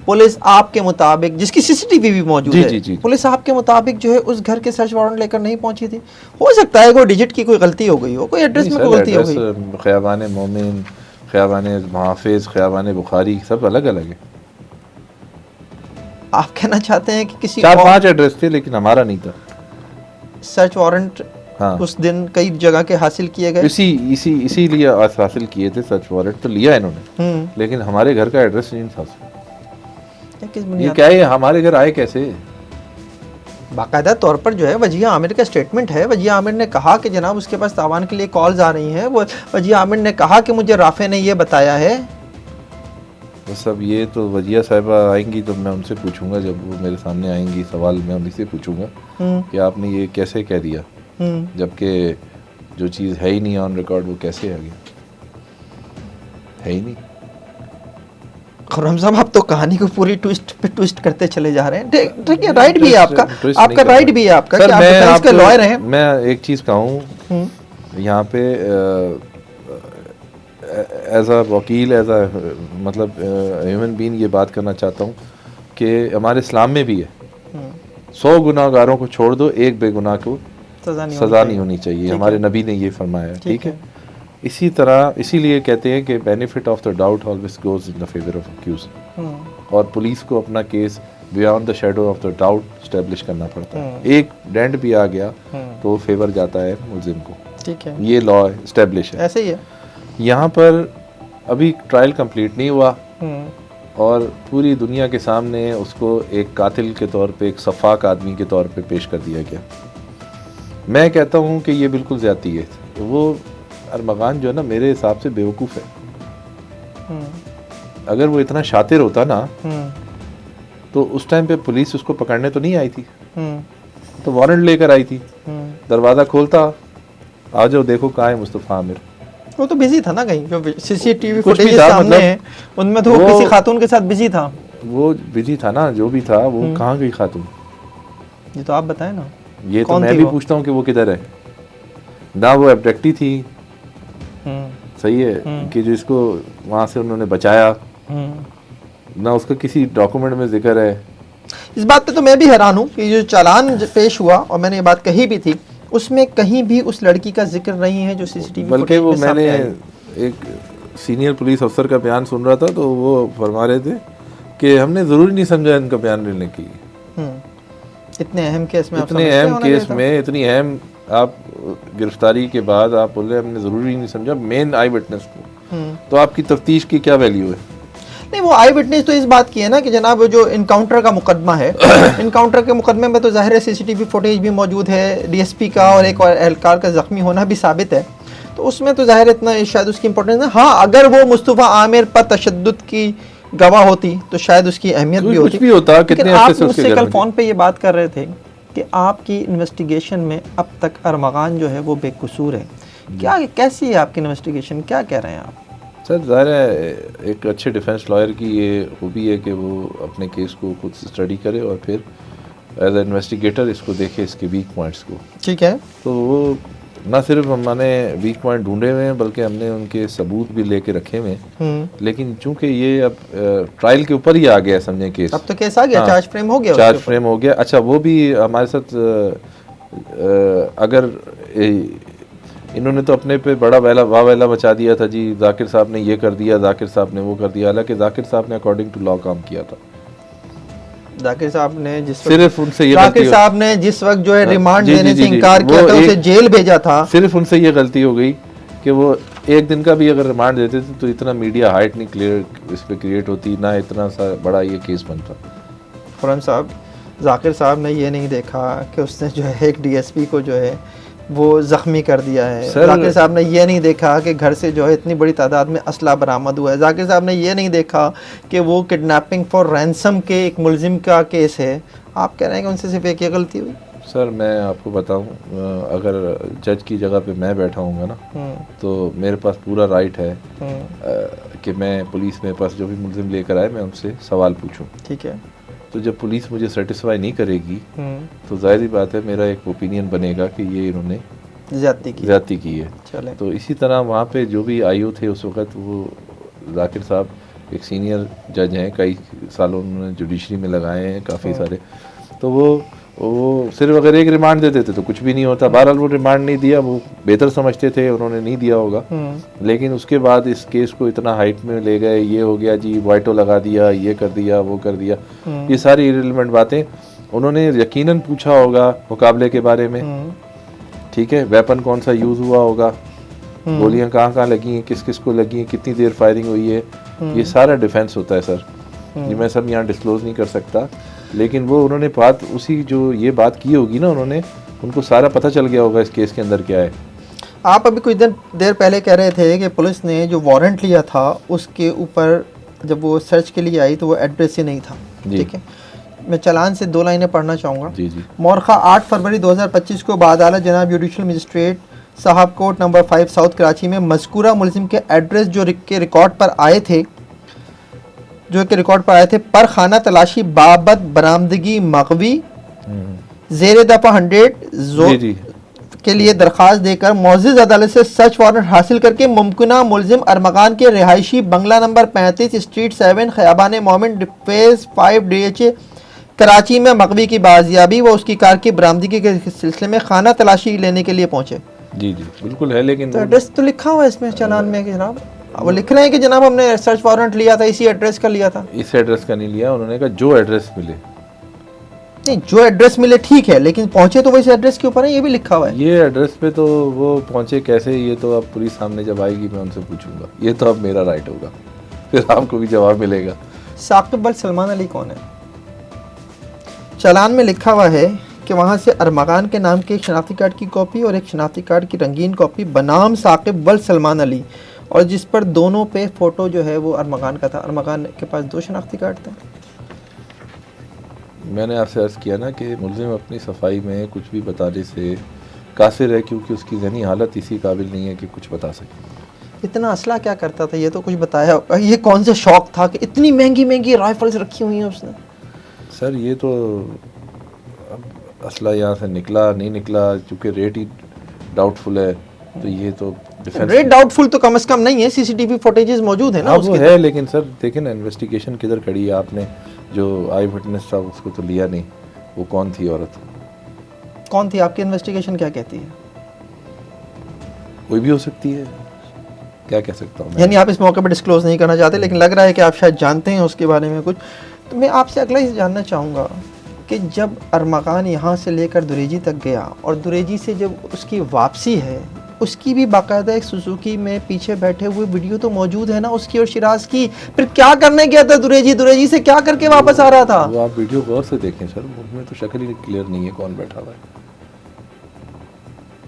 पुलिस आपके मुताबिक, जिसकी CCTV भी मौजूद है, पुलिस आपके मुताबिक जो है उस घर के सर्च वारंट लेकर नहीं पहुंची थी। हो सकता है कोई डिजिट की कोई गलती हो गई हो, कोई एड्रेस में कोई गलती हो गई। ख़ियाबान मोमिन, ख़ियाबान मुहाफिज, ख़ियाबान बुखारी सब अलग अलग है। आप कहना चाहते हैं कि किसी 4-5 एड्रेस थे लेकिन हमारा नहीं था। सर्च वारंट उस दिन कई जगह के हासिल किए गए, इसीलिए हासिल किए थे। सर्च वारंट तो लिया इन्होंने, लेकिन हमारे घर का एड्रेस नहीं था। ये क्या है, हमारे घर आए कैसे? बाकायदा तौर पर जो है वजिया आमिर का स्टेटमेंट है। वजिया आमिर ने कहा कि जनाब उसके पास तावान के लिए कॉल्स आ रही हैं। वो वजिया आमिर ने कहा कि मुझे राफे ने ये बताया है। तो सब ये तो वजिया साहिबा आएंगी तो मैं उनसे पूछूंगा, जब वो मेरे सामने आएंगी सवाल मैं उन्हीं से पूछूंगा कि आपने ये कैसे कह दिया, जबकि जो चीज़ है ही नहीं ऑन रिकॉर्ड वो कैसे आ गया, है ही नहीं। खुर्रम साहब आप तो कहानी को पूरी ट्विस्ट पे ट्विस्ट करते चले जा रहे हैं। ठीक है, राइट भी है आपका, आपका राइट भी है आपका कि आप डिफेंस के लॉयर हैं। मैं एक चीज़ कहूँ यहाँ पे एज अ वकील, एज अ मतलब ह्यूमन बीइंग ये बात करना चाहता हूँ कि हमारे इस्लाम में भी है 100 गुनाहगारों को छोड़ दो, एक बेगुनाह को सज़ा नहीं होनी चाहिए। हमारे नबी ने ये फरमाया, ठीक है। इसी तरह इसीलिए कहते हैं कि benefit of the doubt always goes in the favour of accused, और पुलिस को अपना case beyond the shadow of the doubt establish करना पड़ता है। एक डेंट भी आ गया तो फेवर जाता है मुल्जिम को, ठीक है। ये लॉ स्टैब्लिश है, ऐसे ही है। यहाँ पर अभी ट्रायल कंप्लीट नहीं हुआ और पूरी दुनिया के सामने उसको एक कातिल के तौर पे, एक सफाक आदमी के तौर पे पेश कर दिया गया। मैं कहता हूँ कि ये बिल्कुल ज़्यादती है। वो अरमगान जो है ना, मेरे हिसाब से बेवकूफ़ है। अगर वो इतना शातिर होता ना तो उस टाइम पे पुलिस उसको पकड़ने तो नहीं आई थी, तो वारंट लेकर आई थी। दरवाज़ा खोलता, आ जाओ देखो कहाँ है मुस्तफ़ा आमिर। वो तो बिजी था ना कहीं, जो CCTV फुटेज सामने है उनमें तो वो किसी खातून के साथ बिजी था। वो बिजी था ना, जो भी था वो कहाँ गई खातून, ये तो आप बताएं ना। ये तो मैं भी पूछता हूँ कि वो किधर है। ना वो एब्डक्टी थी, सही है, कि जिसको वहाँ से उन्होंने बचाया, ना उसका किसी डॉक्यूमेंट में जिक्र है। इस बात पे तो मैं भी हैरान हूँ कि जो चालान पेश हुआ, और मैंने ये बात कही भी थी, उसमें कहीं भी उस लड़की का जिक्र नहीं है जो CCTV बल्कि वो मैंने एक सीनियर पुलिस अफसर का बयान सुन रहा था तो वो फरमा रहे थे कि हमने ज़रूरी नहीं समझा इनका बयान लेने की। इतने अहम केस में, इतने अहम केस में, इतनी अहम आप गिरफ्तारी के बाद आप बोले हमने ज़रूरी नहीं समझा मेन आई विटनेस को, तो आपकी तफ्तीश की क्या वैल्यू है? नहीं, वो आई विटनेस तो इस बात की है ना कि जनाब जो इनकाउंटर का मुकदमा है, इनकाउंटर के मुकदमे में तो ज़ाहिर है CCTV फुटेज भी मौजूद है, DSP का और एक एहलकार का ज़ख्मी होना भी साबित है, तो उसमें तो ज़ाहिर इतना शायद उसकी इंपॉर्टेंस है। हाँ, अगर वो मुस्तफ़ा आमिर पर तशद्दुद की गवाह होती तो शायद उसकी अहमियत भी होती। भी होता। कितने आप मुझसे कल फ़ोन पर ये बात कर रहे थे कि आपकी इन्वेस्टिगेशन में अब तक अरमगान जो है वो बेकसूर है। क्या, कैसी है आपकी इन्वेस्टिगेशन, क्या कह रहे हैं आप? सर ज़ाहिर है एक अच्छे डिफेंस लॉयर की ये खूबी है कि वो अपने केस को खुद स्टडी करे और फिर एज ए इन्वेस्टिगेटर इसको देखे, इसके वीक पॉइंट्स को, ठीक है। तो वो ना सिर्फ हमने वीक पॉइंट ढूंढे हुए हैं बल्कि हमने उनके सबूत भी लेके रखे हुए हैं। लेकिन चूंकि ये अब ट्रायल के ऊपर ही आ गया, समझे केस, अब तो केस आ गया, चार्ज फ्रेम हो गया, चार्ज फ्रेम हो गया। अच्छा, वो भी हमारे साथ अगर इन्होंने तो अपने पे बड़ा वावेला मचा दिया था जी, जाकिर साहब ने ये कर दिया, जाकिर साहब ने वो कर दिया, हालांकि जाकिर साहब ने अकॉर्डिंग टू लॉ काम किया था। जाकिर साहब ने जिस वक्त जो है रिमांड देने से इनकार किया था, उसे जेल भेजा था। सिर्फ उनसे ये गलती हो गई कि वो एक दिन का भी अगर रिमांड देते थे तो इतना मीडिया हाइट नहीं क्लियर इस पे क्रिएट होती, ना इतना सा बड़ा ये केस बनता। खुर्रम साहब, जाकिर साहब ने ये नहीं देखा कि उसने जो है एक DSP को जो है वो ज़ख्मी कर दिया है। सर, जाकिर साहब ने ये नहीं देखा कि घर से जो है इतनी बड़ी तादाद में असला बरामद हुआ है। जाकिर साहब ने ये नहीं देखा कि वो किडनैपिंग फॉर रैंसम के एक मुलजिम का केस है। आप कह रहे हैं कि उनसे सिर्फ एक ही गलती हुई? सर मैं आपको बताऊं, अगर जज की जगह पे मैं बैठा हूँगा ना, तो मेरे पास पूरा राइट है कि मैं पुलिस मेरे पास जो भी मुलजिम लेकर आए मैं उनसे सवाल पूछूं। ठीक है। तो जब पुलिस मुझे सेटिस्फाई नहीं करेगी तो जाहिर बात है मेरा एक ओपिनियन बनेगा कि ये इन्होंने ज़्यादती की है। चले। तो इसी तरह वहाँ पे जो भी आईओ थे उस वक़्त, वो जाकिर साहब एक सीनियर जज हैं, कई सालों उन्होंने जुडिशरी में लगाए हैं काफ़ी सारे। तो वो सिर्फ अगर एक रिमांड दे देते तो कुछ भी नहीं होता। बहरहाल वो रिमांड नहीं दिया, वो बेहतर समझते थे, उन्होंने नहीं दिया होगा। लेकिन उसके बाद इस केस को इतना हाइट में ले गए, ये हो गया जी, वाइटो लगा दिया, ये कर दिया, वो कर दिया, ये सारी इररिलेवेंट बातें। उन्होंने यकीनन पूछा होगा मुकाबले के बारे में, ठीक है, वेपन कौन सा यूज़ हुआ होगा, गोलियां कहाँ कहाँ लगी हैं, किस किस को लगी हैं, कितनी देर फायरिंग हुई है, ये सारा डिफेंस होता है सर। ये मैं सब यहाँ डिस्क्लोज नहीं कर सकता, लेकिन वो उन्होंने बात उसी जो ये बात की होगी ना, उन्होंने, उनको सारा पता चल गया होगा इस केस के अंदर क्या है। आप अभी कुछ देर पहले कह रहे थे कि पुलिस ने जो वारंट लिया था उसके ऊपर जब वो सर्च के लिए आई तो वो एड्रेस ही नहीं था। ठीक है, मैं चालान से 2 लाइनें पढ़ना चाहूँगा। जी जी। मोरखा 8 फरवरी 2025 को बादालत जनाब जुडिशल मजिस्ट्रेट साहब कोर्ट नंबर 5 साउथ कराची में मज़कूरा मुलजिम के एड्रेस के रिकॉर्ड पर आए थे पर खाना तलाशी बाबत बरामदगी मगवी ज़ेर दफ़ा 100 के लिए दरख्वास्त देकर मोअज़्ज़िज़ अदालत से सर्च वारंट हासिल करके मुमकिना मुलजिम अरमगान के रिहायशी बंगला नंबर 35 स्ट्रीट 7 ख़याबान मोमिन फेज़ 5 DHA कराची में मगवी की बाजियाबी व उसकी कार की बरामदगी के सिलसिले में खाना तलाशी लेने के लिए पहुँचे। जी जी बिल्कुल है, लेकिन तो एड्रेस तो लिखा हुआ है इसमें चालान में कि जनाब, वो लिख रहे हैं कि जनाब हमने सर्च वारंट लिया था, इसी एड्रेस का लिया था। इस एड्रेस का नहीं लिया, उन्होंने कहा जो एड्रेस मिले। नहीं, जो एड्रेस मिले ठीक है, लेकिन पहुंचे तो वैसे एड्रेस के ऊपर है, ये भी लिखा हुआ है। ये एड्रेस पे तो वो पहुंचे कैसे, ये तो अब पुलिस सामने जब आएगी मैं उनसे पूछूंगा, ये तो अब मेरा राइट होगा, फिर आपको भी जवाब मिलेगा। साकिब अल सलमान अली कौन है? चालान में लिखा हुआ है कि वहाँ से अरमगान के नाम के एक शनाख्ती कार्ड की कॉपी और एक शनाख्ती कार्ड की रंगीन कॉपी बनाम साकिब वल सलमान अली, और जिस पर दोनों पे फ़ोटो जो है वो अरमगान का था। अरमगान के पास 2 शनाख्ती कार्ड थे। मैंने आपसे अर्ज़ किया ना कि मुलजिम अपनी सफाई में कुछ भी बताने से कासिर है, क्योंकि उसकी ज़हनी हालत इसी काबिल नहीं है कि कुछ बता सके। इतना असला क्या करता था, ये तो कुछ बताया होगा। ये कौन सा शौक था कि इतनी महंगी महंगी राइफल्स रखी हुई हैं उसने? सर ये तो अब असला यहाँ से निकला नहीं निकला, चूँकि रेट ही डाउटफुल है, तो ये तो रेट डाउटफुल तो कम से कम नहीं है, सीसीटीवी फुटेजेस मौजूद है ना उसकी। वो है, लेकिन सर देखें ना इन्वेस्टिगेशन किधर खड़ी है। आपने जो आई विटनेस था उसको तो लिया नहीं, वो कौन थी औरत? कौन थी? आपकी इन्वेस्टिगेशन क्या कहती है? कोई भी हो सकती है, क्या कह सकता हूँ। यानी आप इस मौके पर डिस्क्लोज नहीं करना चाहते, लेकिन लग रहा है कि आप शायद जानते हैं उसके बारे में कुछ। तो मैं आपसे अगला ही जानना चाहूँगा कि जब अरमगान यहाँ से लेकर दुरेजी तक गया और दुरेजी से जब उसकी वापसी है, उसकी भी बाकायदा एक सुजुकी में पीछे बैठे हुए वीडियो तो मौजूद है ना उसकी और शिराज की। फिर क्या करने गया था दुरेजी से क्या करके वापस आ रहा था? वो आप वीडियो गौर से देखें सर, उसमें तो शक्ल ही क्लियर नहीं है कौन बैठा हुआ है।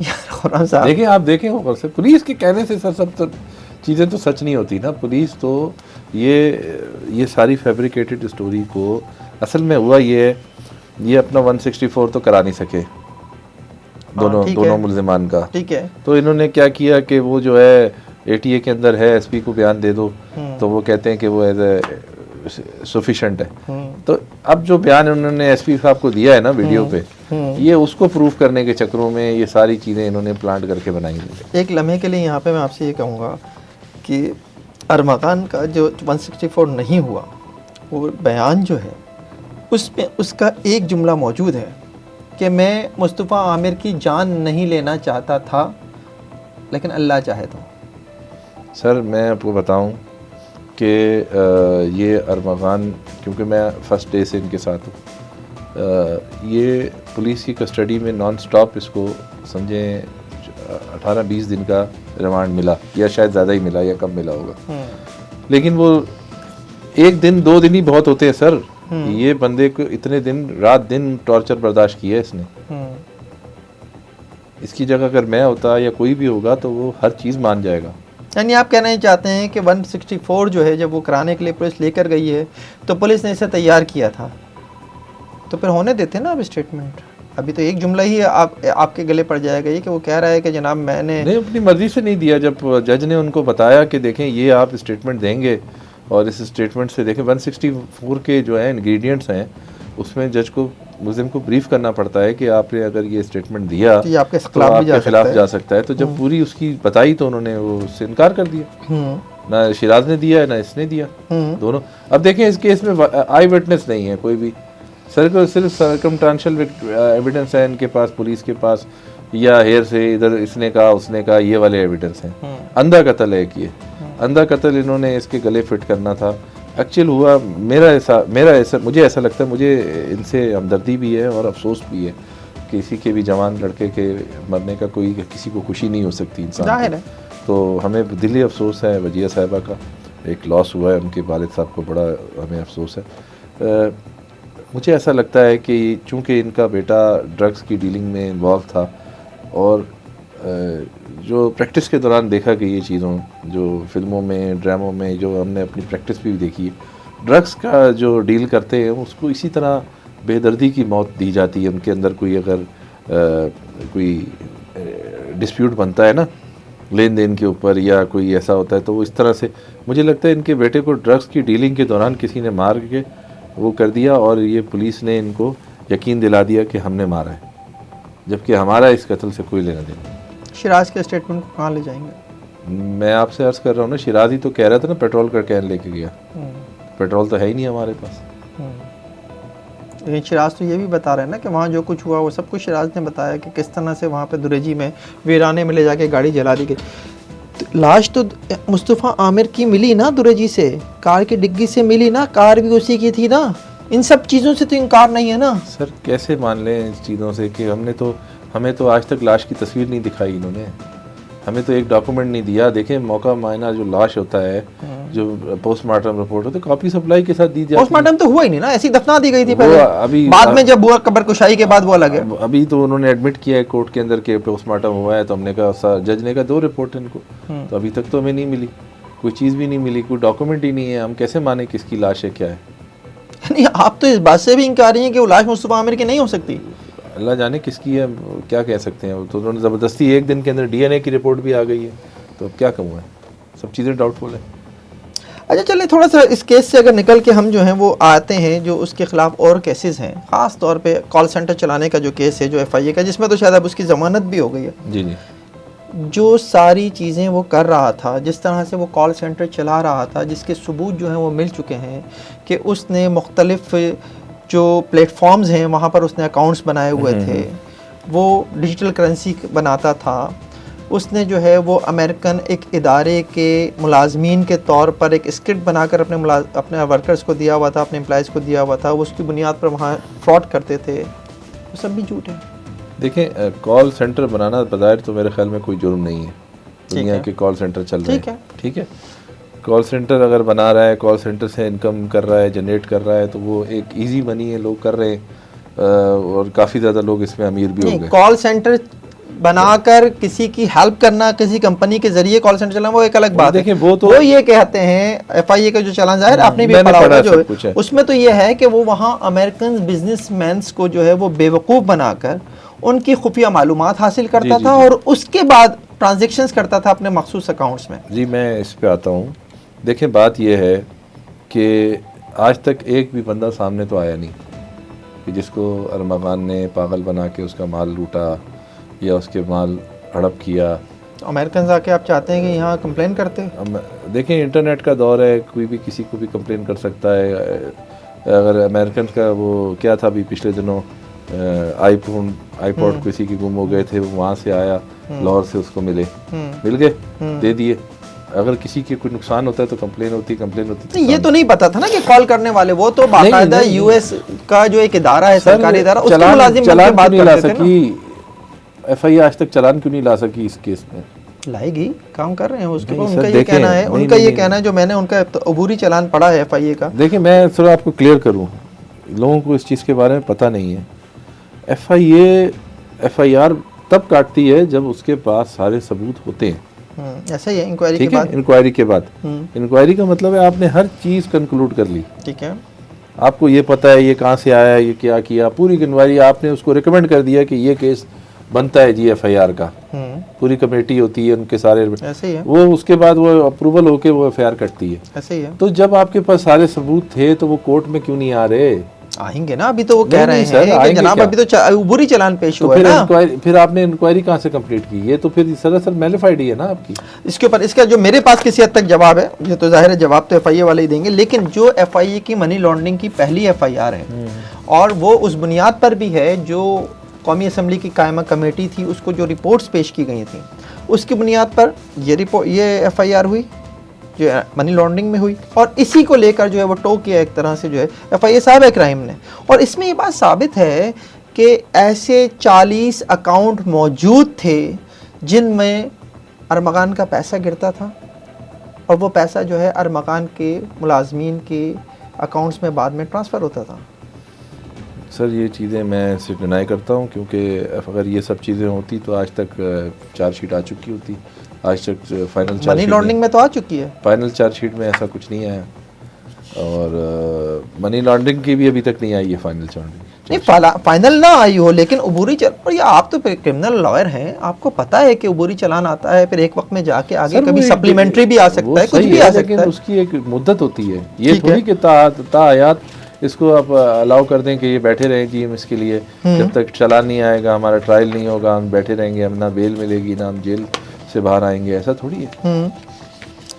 यार खुरान साहब देखें, आप देखें गौर से। पुलिस के कहने से सर सब तो चीज़ें तो सच नहीं होती ना। पुलिस तो ये सारी फैब्रिकेटेड स्टोरी को, असल में हुआ ये अपना 164 तो करा नहीं सके दोनों मुल्जिमान का। ठीक है, तो इन्होंने क्या किया कि वो जो है ATA के अंदर है, SP को बयान दे दो, तो वो कहते हैं कि वो एज ए सफिशेंट है। तो अब जो बयान उन्होंने SP साहब को दिया है ना वीडियो पे, ये उसको प्रूफ करने के चक्करों में ये सारी चीज़ें इन्होंने प्लांट करके बनाई हुई। एक लम्हे के लिए यहाँ पे मैं आपसे ये कहूँगा कि अरमगान का जो 164 नहीं हुआ, वो बयान जो है उसमें उसका एक जुमला मौजूद है कि मैं मुस्तफ़ा आमिर की जान नहीं लेना चाहता था, लेकिन अल्लाह चाहे तो। सर मैं आपको बताऊं कि ये अरमगान, क्योंकि मैं फर्स्ट डे से इनके साथ हूँ, ये पुलिस की कस्टडी में नॉन स्टॉप इसको समझें 18-20 दिन का रिमांड मिला, या शायद ज़्यादा ही मिला या कम मिला होगा। लेकिन वो 1 दिन 2 दिन ही बहुत होते हैं सर। ये बंदे को इतने दिन रात दिन टॉर्चर बर्दाश्त किया है इसने। इसकी जगह अगर मैं होता या कोई भी होगा तो वो हर चीज़ मान जाएगा। यानी आप कहना ही चाहते हैं कि 164 जो है जब वो कराने के लिए पुलिस लेकर गई है तो पुलिस ने इसे तैयार किया था, तो फिर होने देते ना अब स्टेटमेंट। अभी तो एक जुमला ही आपके गले पड़ जाएगा ये कि वो कह रहा है कि जनाब मैंने नहीं, अपनी मर्जी से नहीं दिया। जब जज ने उनको बताया कि देखें ये आप स्टेटमेंट देंगे और इस स्टेटमेंट से देखें 164 के जो है इंग्रेडिएंट्स हैं उसमें जज को मुल्ज़िम को ब्रीफ करना पड़ता है कि आपने अगर ये स्टेटमेंट दिया तो आपके तो आपके खिलाफ जा सकता है। तो जब पूरी उसकी बताई तो उन्होंने वो उससे इनकार कर दिया। ना शिराज ने दिया है ना इसने दिया, दोनों। अब देखें इस केस में आई विटनेस नहीं है कोई भी, सिर्फ सर्कमस्टेंशियल एविडेंस है इनके पास, पुलिस के पास, या हेयर से इधर इसने कहा उसने कहा, ये वाले एविडेंस हैं। अंधा कत्ल है कि अंधा कत्ल इन्होंने इसके गले फिट करना था। एक्चुअल हुआ मेरा ऐसा मुझे ऐसा लगता है, मुझे इनसे हमदर्दी भी है और अफसोस भी है। किसी के भी जवान लड़के के मरने का कोई किसी को खुशी नहीं हो सकती इंसान जाहिर है। तो हमें दिली अफसोस है, वजिया साहिबा का एक लॉस हुआ है, उनके वालिद साहब को बड़ा हमें अफसोस है। मुझे ऐसा लगता है कि चूँकि इनका बेटा ड्रग्स की डीलिंग में इन्वॉल्व था और जो प्रैक्टिस के दौरान देखा कि ये चीज़ों जो फिल्मों में ड्रामों में जो हमने अपनी प्रैक्टिस भी देखी है, ड्रग्स का जो डील करते हैं उसको इसी तरह बेदर्दी की मौत दी जाती है। उनके अंदर कोई अगर कोई डिस्प्यूट बनता है ना लेन देन के ऊपर या कोई ऐसा होता है तो वो इस तरह से, मुझे लगता है इनके बेटे को ड्रग्स की डीलिंग के दौरान किसी ने मार के वो कर दिया और ये पुलिस ने इनको यकीन दिला दिया कि हमने मारा है, जबकि हमारा इस कत्ल से कोई लेना देना। शिराज के स्टेटमेंट को कहाँ ले जाएंगे? मैं आपसे अर्ज़ कर रहा हूँ ना, शिराज ही तो कह रहा था ना पेट्रोल का कैन लेके गया। पेट्रोल तो है ही नहीं हमारे पास। लेकिन शिराज तो ये भी बता रहे हैं ना कि वहाँ जो कुछ हुआ वो सब कुछ शिराज ने बताया कि किस तरह से वहाँ पे दुरेजी में वीराने में ले जाके गाड़ी जला दी गई। तो लाश तो मुस्तफ़ा आमिर की मिली ना दुरेजी से, कार की डिग्गी से मिली ना, कार भी उसी की थी ना। इन सब चीज़ों से तो इनकार नहीं है ना सर। कैसे मान लें इस चीज़ों से कि हमें तो आज तक लाश की तस्वीर नहीं दिखाई इन्होंने, हमें तो एक डॉक्यूमेंट नहीं दिया। देखें मौका मायना जो लाश होता है, जो पोस्टमार्टम रिपोर्ट होता है, कॉपी सप्लाई के साथ दी जाती है। पोस्टमार्टम तो हुआ ही नहीं ना, ऐसी दफना दी गई थी पहले, अभी बाद में जब हुआ कब्र कुशाई के बाद वो अलग है। अभी तो उन्होंने एडमिट किया है कोर्ट के अंदर के पोस्टमार्टम हुआ है, तो हमने कहा, जज ने कहा 2 रिपोर्ट इनको, तो अभी तक तो हमें नहीं मिली, कोई चीज़ भी नहीं मिली, कोई डॉक्यूमेंट ही नहीं है। हम कैसे माने किसकी लाश है क्या है? नहीं, आप तो इस बात से भी इंकार रही हैं कि वो लाश मुस्तफ़ा आमिर की नहीं हो सकती। अल्लाह जाने किसकी है, क्या कह सकते हैं। तो उन्होंने ज़बरदस्ती एक दिन के अंदर डीएनए की रिपोर्ट भी आ गई है, तो अब क्या कहूँ है, सब चीज़ें डाउटफुल है। अच्छा चलिए थोड़ा सा इस केस से अगर निकल के हम जो हैं वो आते हैं जो उसके ख़िलाफ़ और केसेस हैं, ख़ास तौर पे कॉल सेंटर चलाने का जो केस है जो एफआईए का, जिसमें तो शायद अब उसकी ज़मानत भी हो गई है। जी जी। जो सारी चीज़ें वो कर रहा था, जिस तरह से वो कॉल सेंटर चला रहा था, जिसके सबूत जो हैं वो मिल चुके हैं कि उसने मुख्तलिफ़ जो प्लेटफॉर्म्स हैं वहाँ पर उसने अकाउंट्स बनाए हुए थे, वो डिजिटल करेंसी बनाता था, उसने जो है वो अमेरिकन एक इदारे के मुलाजमीन के तौर पर एक स्क्रिप्ट बनाकर अपने वर्कर्स को दिया हुआ था, अपने एम्प्लॉयज़ को दिया हुआ था, वो उसकी बुनियाद पर वहाँ फ्रॉड करते थे। वो सब भी झूठ है। देखें कॉल सेंटर बनाना बज़ाहिर तो मेरे ख्याल में कोई जुर्म नहीं है, दुनिया के कॉल सेंटर चल रहे हैं, ठीक है। कॉल सेंटर अगर बना रहा है, कॉल सेंटर से इनकम कर रहा है, जनरेट कर रहा है, तो वो एक इजी मनी है, लोग कर रहे हैं और काफ़ी ज़्यादा लोग इसमें अमीर भी हो गए। कॉल सेंटर बनाकर किसी की हेल्प करना, किसी कंपनी के जरिए कॉल सेंटर चलाना, वो एक अलग बात है। वो ये कहते हैं एफआईए का जो चालान जाहिर आपने भी पढ़ा होगा जो है, उसमें तो ये है कि वो वहाँ अमेरिकन बिजनेसमैन को जो है वो बेवकूफ़ बनाकर उनकी खुफिया मालूमात हासिल करता था और उसके बाद ट्रांजेक्शन्स करता था अपने मखसूस अकाउंट्स में। जी मैं इस पे आता हूँ। देखें बात यह है कि आज तक एक भी बंदा सामने तो आया नहीं कि जिसको अरमागान ने पागल बना के उसका माल लूटा या उसके माल हड़प किया। अमेरिकन आके आप चाहते हैं कि यहाँ कंप्लेन करते? देखें इंटरनेट का दौर है, कोई भी किसी को भी कंप्लेन कर सकता है। अगर अमेरिकन का वो क्या था अभी पिछले दिनों आईपॉड किसी की गुम हो गए थे, वो वहाँ से आया लाहौर से, उसको मिल गए, दे दिए। अगर किसी के कोई नुकसान होता है तो कंप्लेन होती तो ये तो नहीं पता था ना कि कॉल करने वाले वो तो बाकायदा यूएस का जो एक इदारा है, सरकारी इदारा, उसके मुलाजिम चलान क्यों नहीं ला सकी एफआईए आज तक? चलान क्यों नहीं ला सकी इस केस में? लाएगी, काम कर रहे हैं उसके ऊपर। उनका ये कहना है, उनका ये कहना है, जो मैंने उनका अबूरी चलान पढ़ा है एफआईए का। देखिए मैं थोड़ा आपको क्लियर करूँ, लोगों को इस चीज़ के बारे में पता नहीं है। एफआईआर तब काटती है जब उसके पास सारे सबूत होते हैं। ऐसा ही है इंक्वायरी के ठीक है, बाद। इंक्वायरी के बाद। इंक्वायरी का मतलब है आपने हर चीज़ कंक्लूड कर ली। ठीक है, आपको ये पता है ये कहाँ से आया, ये क्या किया, पूरी इंक्वायरी, आपने उसको रिकमेंड कर दिया कि ये केस बनता है जी FIR का। पूरी कमेटी होती है उनके सारे, ऐसे ही है, वो उसके बाद वो अप्रूवल होके वो FIR कटती है। ऐसे ही है। तो जब आपके पास सारे सबूत थे तो वो कोर्ट में क्यों नहीं आ रहे? आएंगे ना, अभी तो वो कह नहीं, रहे नहीं हैं सर, कि आएंगे जनाब क्या? अभी तो अबूरी चालान पेश तो हुआ है ना। फिर आपने इंक्वायरी कहाँ से कंप्लीट की? ये तो फिर सरासर मैलिफाइड ही है ना आपकी। इसके ऊपर इसका जो मेरे पास किसी हद तक जवाब है, ये तो जाहिर है जवाब तो FIA वाले ही देंगे, लेकिन जो FIA की मनी लॉन्ड्रिंग की पहली FIR है और वो उस बुनियाद पर भी है जो कौमी असम्बली की कायमा कमेटी थी उसको जो रिपोर्ट्स पेश की गई थी उसकी बुनियाद पर ये FIR हुई जो मनी लॉन्ड्रिंग में हुई, और इसी को लेकर जो है वो टो किया एक तरह से जो है FIA साहब क्राइम ने। और इसमें ये बात साबित है कि ऐसे 40 अकाउंट मौजूद थे जिनमें अरमगान का पैसा गिरता था और वो पैसा जो है अरमगान के मुलाजमीन के अकाउंट्स में बाद में ट्रांसफ़र होता था। सर ये चीज़ें मैं सिर्फ डिनाई करता हूँ, क्योंकि अगर ये सब चीज़ें होती तो आज तक चार्जशीट आ चुकी होती। आज तक फाइनल चार्जशीट मनी लॉन्ड्रिंग में तो आ चुकी है, फाइनल चार्जशीट में ऐसा कुछ नहीं आया, और मनी लॉन्ड्रिंग की भी अभी तक नहीं आई है फाइनल चार्जशीट। नहीं फाइनल ना आई हो, लेकिन उबूरी और ये आप तो क्रिमिनल लॉयर हैं, आपको पता है कि उबूरी चालान आता है, फिर एक वक्त में जाके आगे कभी सप्लीमेंट्री भी आ सकता है, कुछ भी आ सकता है, उसकी एक मुद्दत होती है। ये थोड़ी कि तायात इसको आप अलाउ कर दें कि ये बैठे रहें जी हम इसके लिए, जब तक चालान नहीं आएगा हमारा ट्रायल नहीं होगा, हम बैठे रहेंगे, हम ना बेल मिलेगी ना हम जेल से बाहर आएंगे, ऐसा थोड़ी है।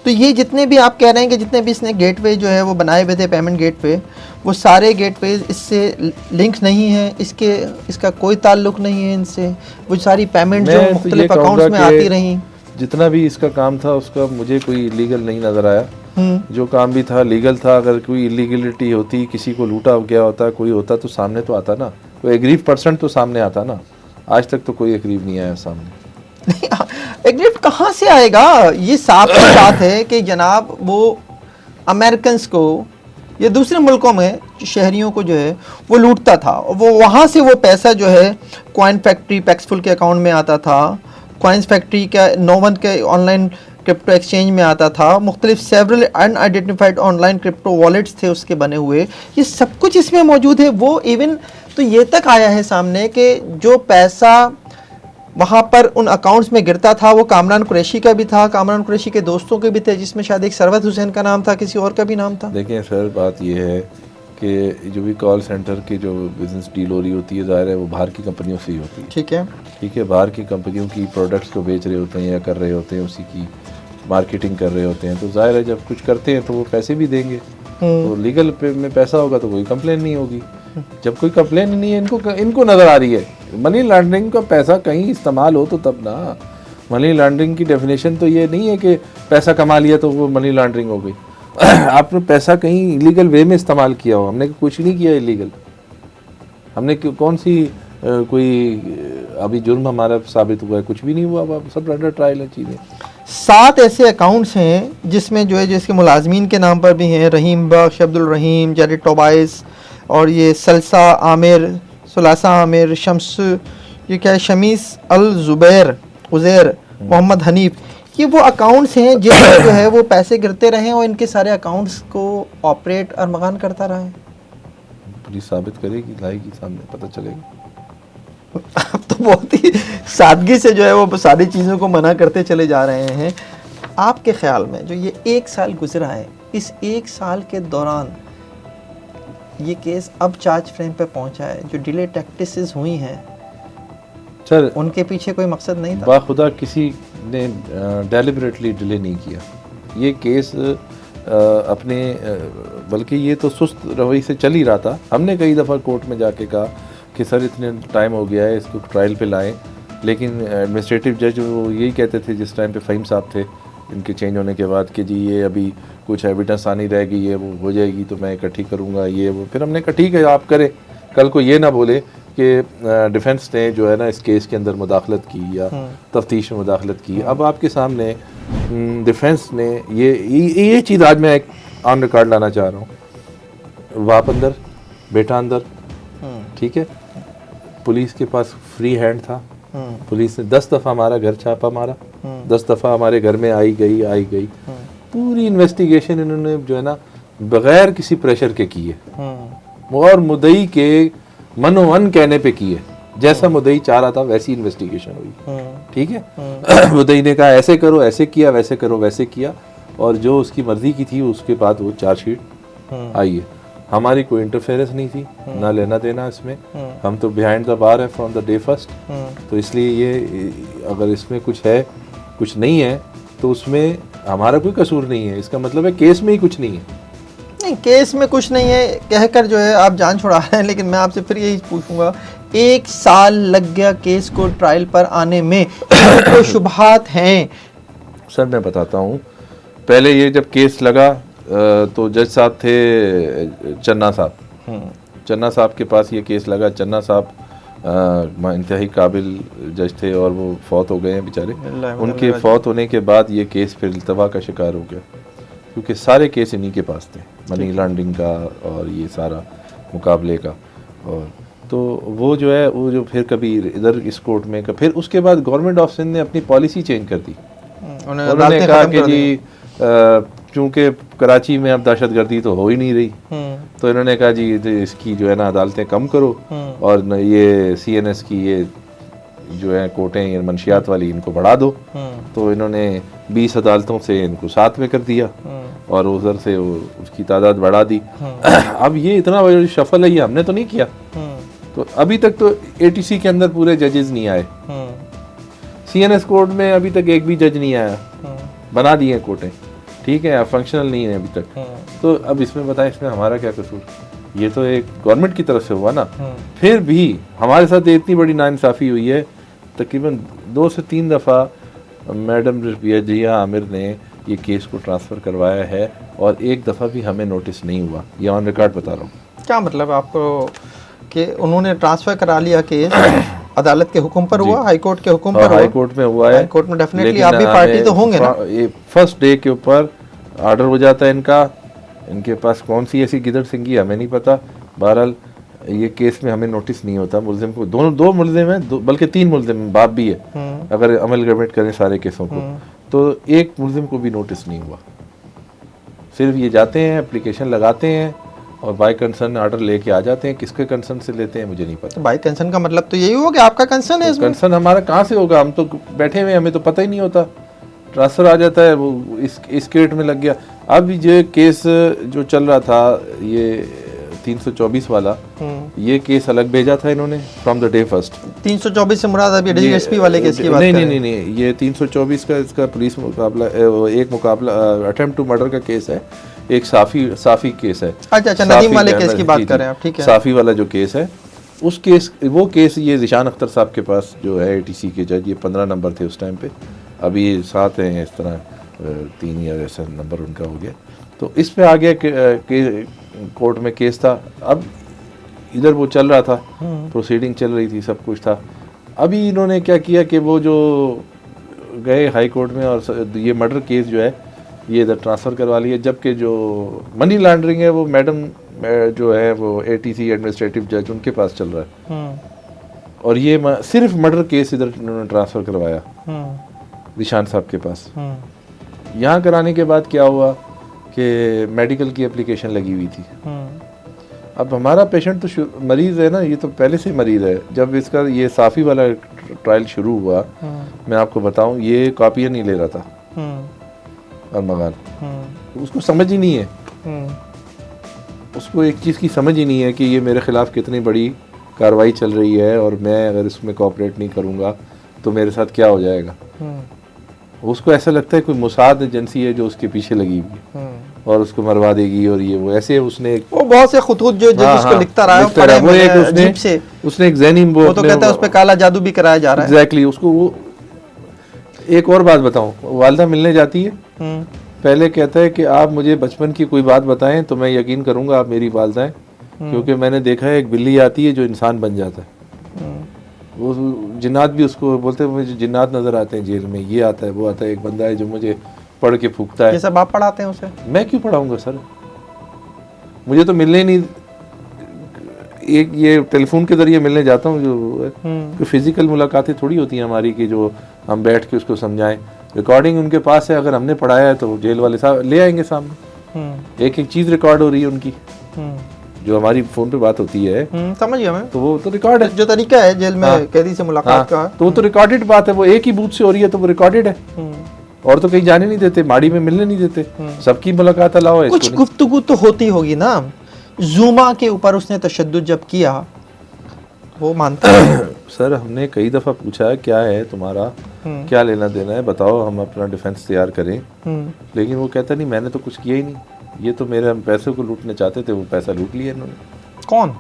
तो ये जितने भी आप कह रहे हैं कि जितने भी इसने गेटवे जो है वो बनाए हुए थे, पेमेंट गेटवे, वो सारे गेटवे इससे लिंक नहीं है, इसका कोई ताल्लुक नहीं है इनसे, वो सारी पेमेंट जो मुख्तलिफ अकाउंट्स में आती रही, जितना भी इसका काम था उसका मुझे कोई इलीगल नहीं नज़र आया। जो काम भी था लीगल था। अगर कोई इलीगलिटी होती, किसी को लूटा गया होता, कोई होता तो सामने तो आता ना, कोई एग्रीव पर्सन तो सामने आता ना। आज तक तो कोई एग्रीव नहीं आया सामने। एग्रीव कहाँ से आएगा? ये साफ बात है कि जनाब वो अमेरिकन को या दूसरे मुल्कों में शहरियों को जो है वो लूटता था, वो वहाँ से वो पैसा जो है कॉइन फैक्ट्री पैक्सफुल के अकाउंट में आता था, कॉइन्स फैक्ट्री का नोवन के ऑनलाइन क्रिप्टो एक्सचेंज में आता था, मुख्तलिफ several unidentified online crypto wallets थे उसके बने हुए, ये सब कुछ इसमें मौजूद है। वो इवन तो ये तक आया है सामने कि जो पैसा वहाँ पर उन अकाउंट्स में गिरता था वो कामरान कुरैशी का भी था, कामरान कुरैशी के दोस्तों के भी थे, जिसमें शायद एक सरवत हुसैन का नाम था, किसी और का भी नाम था। देखिए सर, बात ये है कि जो भी कॉल सेंटर की जो बिज़नेस डील हो रही होती है, ज़ाहिर है वो बाहर की कंपनियों से ही होती है। ठीक है, ठीक है, बाहर की कंपनियों की प्रोडक्ट्स को बेच रहे होते हैं या कर रहे होते हैं, उसी की मार्केटिंग कर रहे होते हैं, तो ज़ाहिर है जब कुछ करते हैं तो वो पैसे भी देंगे। तो लीगल में पैसा होगा तो कोई कंप्लेन नहीं होगी। जब कोई कंप्लेन नहीं है, इनको नज़र आ रही है मनी लॉन्ड्रिंग का पैसा कहीं इस्तेमाल हो तो तब ना। मनी लॉन्ड्रिंग की डेफिनेशन तो ये नहीं है कि पैसा कमा लिया तो वो मनी लॉन्ड्रिंग हो गई। आपने पैसा कहीं इलीगल वे में इस्तेमाल किया हो, हमने कुछ नहीं किया इलीगल। हमने कौन सी कोई अभी जुर्म हमारा साबित हुआ है? कुछ भी नहीं हुआ, सब अंडर ट्रायल है चीज़ें। 7 ऐसे अकाउंट्स हैं जिसमें जो है जिसके मुलाजमीन के नाम पर भी हैं, रहीम बख्श, अब्दुल रहीम, जेरिड टोबाइस, और ये सलसा आमिर, सुलासा आमिर, शम्स, ये क्या है, शमीस अल जुबैर, उज़ैर, मोहम्मद हनीफ, ये वो अकाउंट्स हैं जिसमें जो है वो पैसे गिरते रहे और इनके सारे अकाउंट्स को ऑपरेट अरमगान करता रहा है। पुलिस साबित करेगी, लाएगी सामने, पता चलेगा। अब तो बहुत ही सादगी से जो है वो सारी चीज़ों को मना करते चले जा रहे हैं। आपके ख्याल में जो ये 1 साल गुजरा है, इस 1 साल के दौरान ये केस अब चार्ज फ्रेम पे पहुंचा है, जो डिले टैक्टिसेस हुई हैं सर, उनके पीछे कोई मकसद नहीं था? बाखुदा किसी ने डेलिबरेटली डिले नहीं किया ये केस अपने, बल्कि ये तो सुस्त रवैये से चल ही रहा था। हमने कई दफ़ा कोर्ट में जाके कहा कि सर इतने टाइम हो गया है, इसको ट्रायल पे लाएं, लेकिन एडमिनिस्ट्रेटिव जज वो यही कहते थे जिस टाइम पे फ़हीम साहब थे इनके चेंज होने के बाद कि जी ये अभी कुछ एविडेंस आनी रहेगी, ये वो हो जाएगी तो मैं इकट्ठी करूँगा ये वो। फिर हमने कहा ठीक है आप करें, कल को ये ना बोले कि डिफेंस ने जो है ना इस केस के अंदर मुदाखलत की या तफ्तीश में मुदाखलत की। अब आपके सामने डिफेंस ने ये चीज़ आज मैं एक ऑन रिकॉर्ड लाना चाह रहा हूँ। बाप अंदर, बेटा अंदर, ठीक है, पुलिस के पास फ्री हैंड था, पुलिस ने 10 दफ़ा हमारा घर छापा मारा, 10 दफ़ा हमारे घर में आई गई। पूरी इन्वेस्टिगेशन इन्होंने जो है ना बगैर किसी प्रेशर के की है और मुद्दई के मनोवन कहने पे की है। जैसा मुद्दई चाह रहा था वैसी इन्वेस्टिगेशन हुई, ठीक है। मुद्दई ने कहा ऐसे करो, ऐसे किया, वैसे करो, वैसे किया, और जो उसकी मर्जी की थी उसके बाद वो चार्जशीट आई है। हमारी कोई इंटरफेरेंस नहीं थी, ना लेना देना इसमें। हम तो बिहाइंड द बार है फ्रॉम द डे फर्स्ट। तो इसलिए ये अगर इसमें कुछ है, कुछ नहीं है, तो उसमें हमारा कोई कसूर नहीं है। इसका मतलब है केस में ही कुछ नहीं है। नहीं, केस में कुछ नहीं है कहकर जो है आप जान छुड़ा रहे हैं, लेकिन मैं आपसे फिर यही पूछूंगा, 1 साल लग गया केस को ट्रायल पर आने में, तो शुबहात हैं। सर मैं बताता हूँ, पहले ये जब केस लगा तो जज साहब थे चन्ना साहब। चन्ना साहब के पास ये केस लगा। चन्ना साहब इंतहाई काबिल जज थे और वो फौत हो गए हैं बेचारे। उनके फौत होने के बाद ये केस फिर इल्तवा का शिकार हो गया, क्योंकि सारे केस इन्हीं के पास थे, मनी लॉन्ड्रिंग का और ये सारा मुकाबले का। और तो वो जो है वो जो फिर कभी इधर इस कोर्ट में, फिर उसके बाद गवर्नमेंट ऑफ सिंध ने अपनी पॉलिसी चेंज कर दी। उन्होंने कहा कि जी चूँकि कराची में अब दहशतगर्दी तो हो ही नहीं रही, तो इन्होंने कहा जी इसकी जो है ना अदालतें कम करो और ये CNS की ये जो है कोर्टें ये मंशियात वाली इनको बढ़ा दो। तो इन्होंने 20 अदालतों से इनको 7 में कर दिया और उधर से उसकी तादाद बढ़ा दी। अब ये इतना बड़ा शफल है, ये हमने तो नहीं किया। तो अभी तक तो ATC के अंदर पूरे जजेस नहीं आए, CNS कोर्ट में अभी तक एक भी जज नहीं आया। बना दिए कोर्टें, ठीक है, फंक्शनल नहीं है अभी तक। तो अब इसमें बताएं, इसमें हमारा क्या कसूर? ये तो एक गवर्नमेंट की तरफ से हुआ ना। फिर भी हमारे साथ इतनी बड़ी नाइंसाफ़ी हुई है, तकरीबन 2 से 3 दफ़ा मैडम रज़िया आमिर ने ये केस को ट्रांसफ़र करवाया है और एक दफ़ा भी हमें नोटिस नहीं हुआ। ये ऑन रिकॉर्ड बता रहा हूँ। क्या मतलब आपको कि उन्होंने ट्रांसफ़र करा लिया केस? अदालत के हुक्म पर हुआ, हाई कोर्ट के हुक्म पर? हाई कोर्ट में हुआ है। हाई कोर्ट में डेफिनेटली आप भी पार्टी तो होंगे ना। ये फर्स्ट डे के ऊपर ऑर्डर हो जाता है इनका। इनके पास कौन सी ऐसी गिदड़ सिंगी हमें नहीं पता। बहरहाल ये केस में हमें नोटिस नहीं होता। मुल्जिम को दो मुल्जिम हैं, बल्कि 3 मुल्जिम, बाप भी है। अगर अमल गवर्नमेंट करें सारे केसों को, तो एक मुल्जिम को भी नोटिस नहीं हुआ। सिर्फ ये जाते हैं, एप्लीकेशन लगाते हैं और बाय कंसर्न ऑर्डर लेके आ जाते हैं। किसके कंसर्न से लेते हैं मुझे नहीं पता। बाय कंसर्न का मतलब तो यही होगा कि आपका कंसर्न है इसमें? कंसर्न हमारा कहाँ से होगा? हम तो बैठे हुए, हमें तो पता ही नहीं होता। ट्रांसफ़र आ जाता है, वो इस क्रेट में लग गया। अब ये केस जो चल रहा था, ये 324 वाला, ये केस अलग भेजा था इन्होंने फ्रॉम द डे फर्स्ट। 324 से मुराद अभी DSP वाले केस की बात नहीं, ये 324 का इसका पुलिस मुकाबला, एक मुकाबला अटेम्प्ट टू मर्डर का केस है, एक साफी केस है। अच्छा, नदीम वाले केस की बात कर रहे हैं आप, ठीक है। साफी वाला जो केस है, वो केस ये ज़िशान अख्तर साहब के पास जो है ATC के जज, ये 15 नंबर थे उस टाइम पे, अभी 7 हैं, इस तरह 3 या ऐसा नंबर उनका हो गया। तो इस पे आ गया कोर्ट में केस था। अब इधर वो चल रहा था, प्रोसीडिंग चल रही थी, सब कुछ था। अभी इन्होंने क्या किया कि वो जो गए हाई कोर्ट में और ये मर्डर केस जो है ये इधर ट्रांसफ़र करवा लिया, जबकि जो मनी लॉन्ड्रिंग है वो मैडम जो है वो ATC एडमिनिस्ट्रेटिव जज उनके पास चल रहा है। और ये सिर्फ मर्डर केस इधर इन्होंने ट्रांसफ़र करवाया निशान साहब के पास। यहाँ कराने के बाद क्या हुआ कि मेडिकल की एप्लीकेशन लगी हुई थी। अब हमारा पेशेंट तो मरीज़ है ना, ये तो पहले से मरीज़ है। जब इसका ये साफ़ी वाला ट्रायल शुरू हुआ, मैं आपको बताऊं, ये कॉपियाँ नहीं ले रहा था अरमगान। उसको समझ ही नहीं है, उसको एक चीज़ की समझ ही नहीं है कि ये मेरे ख़िलाफ़ कितनी बड़ी कार्रवाई चल रही है और मैं अगर इसमें कोऑपरेट नहीं करूँगा तो मेरे साथ क्या हो जाएगा। उसको ऐसा लगता है कोई मुसाद एजेंसी है जो उसके पीछे लगी हुई है और उसको मरवा देगी और ये वो। ऐसे उसने वो बहुत से खुतूत जो उसको लिखता रहा है, उसने एक ज़हनी वो तो कहता है उस पे काला जादू भी कराया जा रहा है। एग्जैक्टली। उसको वो एक और बात बताऊं, वालदा मिलने जाती है, पहले कहता है कि आप मुझे बचपन की कोई बात बताएं तो मैं यकीन करूंगा आप मेरी वालदा हैं, क्योंकि मैंने देखा है एक बिल्ली आती है जो इंसान बन जाता है। वो जिन्नात भी उसको बोलते हैं, मुझे जिन्नात नजर आते हैं जेल में, ये आता है वो आता है। एक बंदा है जो मुझे पढ़ के फूकता है। ये सब आप पढ़ाते हैं उसे? मैं क्यों पढ़ाऊंगा सर, मुझे तो मिलने नहीं। एक ये टेलीफोन के जरिए मिलने जाता हूँ जो फिजिकल मुलाकातें थोड़ी होती हैं हमारी कि जो हम बैठ के उसको समझाएं। रिकॉर्डिंग उनके पास है, अगर हमने पढ़ाया है तो जेल वाले साहब ले आएंगे सामने, एक एक चीज़ रिकॉर्ड हो रही है उनकी, जो हमारी फोन पे बात होती है, समझ गया मैं, तो वो तो रिकॉर्ड है, जो तरीका है जेल में कैदी से मुलाकात का, तो वो तो रिकॉर्डेड बात है, वो एक ही बूथ से हो रही है तो वो रिकॉर्डेड है, और तो कहीं जाने नहीं देते, माड़ी में मिलने नहीं देते, सबकी मुलाकात अलावा है। कुछ गुफ्तगू तो होती होगी ना, जुमा के ऊपर उसने तशद्दुद जब किया, वो मानता है? सर हमने कई दफ़ा पूछा है क्या है तुम्हारा, क्या लेना देना है, बताओ हम अपना डिफेंस तैयार करें, लेकिन वो कहता नहीं मैंने तो कुछ किया ही नहीं, ये तो मेरे पैसे को लूटने चाहते थे, वो पैसा लूट लिया इन्होंने। कौन?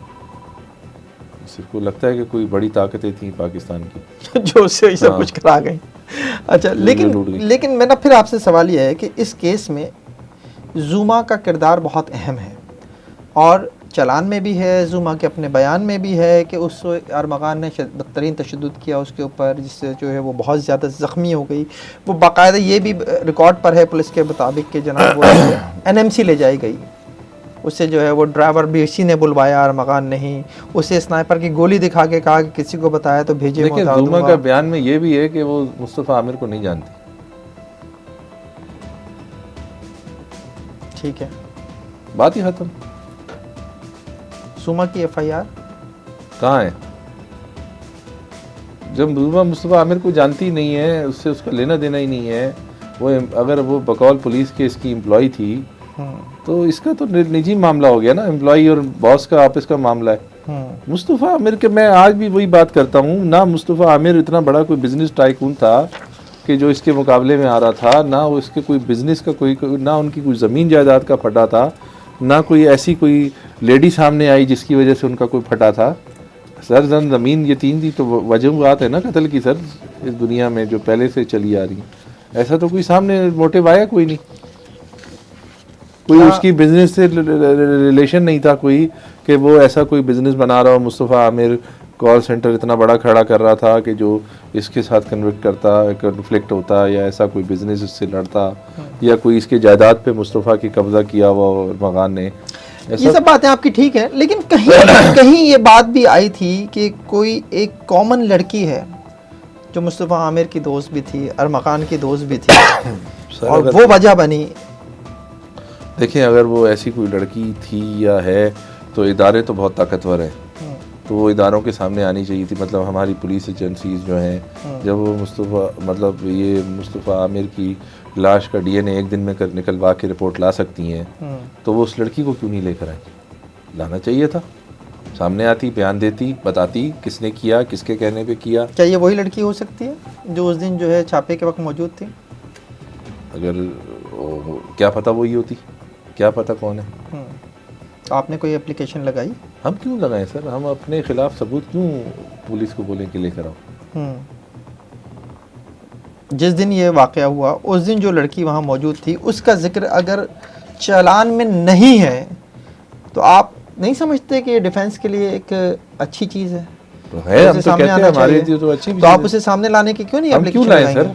सिर्फ को लगता है कि कोई बड़ी ताकतें थी पाकिस्तान की जो उससे ये सब कुछ करा गई। अच्छा, लेकिन मेरा फिर आपसे सवाल यह है कि इस केस में जुमा का किरदार बहुत अहम है, और चलान में भी है, जुमा के अपने बयान में भी है कि उस अरमगान ने बदतरीन तशद्दुद किया उसके ऊपर, जिससे जो है वो बहुत ज़्यादा ज़ख्मी हो गई। वो बाकायदा ये भी रिकॉर्ड पर है पुलिस के मुताबिक कि जनाब वो NMC ले जाई गई, उससे जो है वो ड्राइवर भी इसी ने बुलवाया, अरमगान नहीं, उसे स्नाइपर की गोली दिखा के कहा कि किसी को बताया तो भेजे। लेकिन जुमा का बयान में ये भी है कि वो मुस्तफ़ा आमिर को नहीं जानती। ठीक है, बात ही खत्म। जुमा की FIR कहाँ है? जब जुमा मुस्तफ़ा आमिर को जानती नहीं है, उससे उसका लेना देना ही नहीं है, वो अगर वो बकौल पुलिस के इसकी एम्प्लॉय थी तो इसका तो निजी मामला हो गया ना, एम्प्लॉय और बॉस का आपस का मामला है। मुस्तफ़ा आमिर के, मैं आज भी वही बात करता हूँ ना, मुस्तफ़ा आमिर इतना बड़ा कोई बिजनेस टाइकून था कि जो इसके मुकाबले में आ रहा था, ना वो इसके कोई बिजनेस का कोई ना उनकी कोई ज़मीन जायदाद का फटा था, ना कोई ऐसी कोई लेडी सामने आई जिसकी वजह से उनका कोई फटा था। सर ज़मीन यतीम थी तो वजूहत है ना कत्ल की सर, इस दुनिया में जो पहले से चली आ रही, ऐसा तो कोई सामने मोटिव आया कोई नहीं, कोई उसकी बिजनेस से रिलेशन नहीं था कोई कि वो ऐसा कोई बिजनेस बना रहा हो। मुस्तफ़ा आमिर कॉल सेंटर इतना बड़ा खड़ा कर रहा था कि जो इसके साथ कन्फ्लिक्ट होता या ऐसा कोई बिजनेस इससे लड़ता, या कोई इसके जायदाद पे मुस्तफ़ा की कब्जा किया हुआ मकान ने, ये सब बातें आपकी ठीक है, लेकिन कहीं कहीं ये बात भी आई थी कि कोई एक कॉमन लड़की है जो मुस्तफ़ा आमिर की दोस्त भी थी, अरमगान की दोस्त भी थी और वो वजह बनी। देखिए अगर वो ऐसी कोई लड़की थी या है तो इदारे तो बहुत ताकतवर हैं, तो वो इदारों के सामने आनी चाहिए थी। मतलब हमारी पुलिस एजेंसीज जो हैं, जब वो मुस्तफ़ा आमिर की लाश का DNA एक दिन में निकलवा के रिपोर्ट ला सकती हैं, तो वो उस लड़की को क्यों नहीं लेकर आई? लाना चाहिए था, सामने आती, बयान देती, बताती किसने किया, किसके कहने पे किया। क्या ये वही लड़की हो सकती है जो उस दिन जो है छापे के वक्त मौजूद थी? अगर क्या पता वही होती, क्या पता कौन है। तो आपने कोई एप्लीकेशन लगाई? हम क्यों लगाएं सर, हम अपने खिलाफ सबूत क्यों पुलिस को बोलें कि लेकर आओ। जिस दिन ये वाक़या हुआ उस दिन जो लड़की वहाँ मौजूद थी उसका जिक्र अगर चालान में नहीं है तो आप नहीं समझते कि डिफेंस के लिए एक अच्छी चीज़ है? तो है, हम तो कहते हैं हमारे लिए तो अच्छी, तो आप उसे सामने लाने की क्यों नहीं एप्लीकेशन लगाएं सर?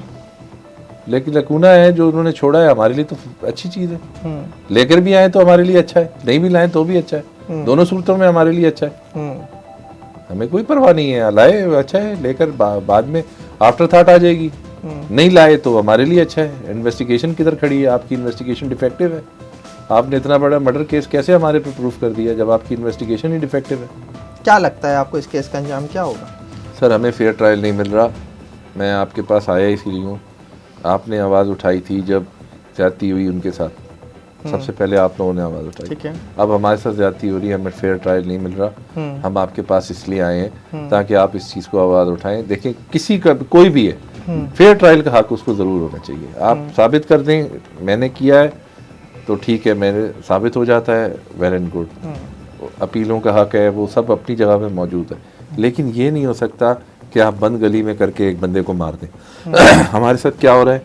लेकिन लकूना है जो उन्होंने छोड़ा है, हमारे लिए तो अच्छी चीज़ है। लेकर भी आए तो हमारे लिए अच्छा है, नहीं भी लाएं तो भी अच्छा है, दोनों सूरतों में हमारे लिए अच्छा है। हमें कोई परवाह नहीं है, लाए अच्छा है, लेकर बाद में आफ्टर थॉट आ जाएगी, नहीं लाए तो हमारे लिए अच्छा है। इन्वेस्टिगेशन किधर खड़ी है? आपकी इन्वेस्टिगेशन डिफेक्टिव है। आपने इतना बड़ा मर्डर केस कैसे हमारे पे प्रूफ कर दिया जब आपकी इन्वेस्टिगेशन ही डिफेक्टिव है? क्या लगता है आपको इस केस का अंजाम क्या होगा? सर हमें फेयर ट्रायल नहीं मिल रहा, मैं आपके पास आया इसीलिए हूँ। आपने आवाज़ उठाई थी जब ज्यादती हुई उनके साथ, सबसे पहले आप लोगों ने आवाज़ उठाई, ठीक है। अब हमारे साथ ज्यादती हो रही है, हमें फेयर ट्रायल नहीं मिल रहा, हम आपके पास इसलिए आए हैं ताकि आप इस चीज़ को आवाज़ उठाएं। देखें किसी का कोई भी है, फेयर ट्रायल का हक उसको ज़रूर होना चाहिए। आप साबित कर दें मैंने किया है तो ठीक है, मैंने साबित हो जाता है, वेल एंड गुड। अपीलों का हक है, वो सब अपनी जगह पे मौजूद है, लेकिन ये नहीं हो सकता कि आप बंद गली में करके एक बंदे को मार दें। हमारे साथ क्या हो रहा है,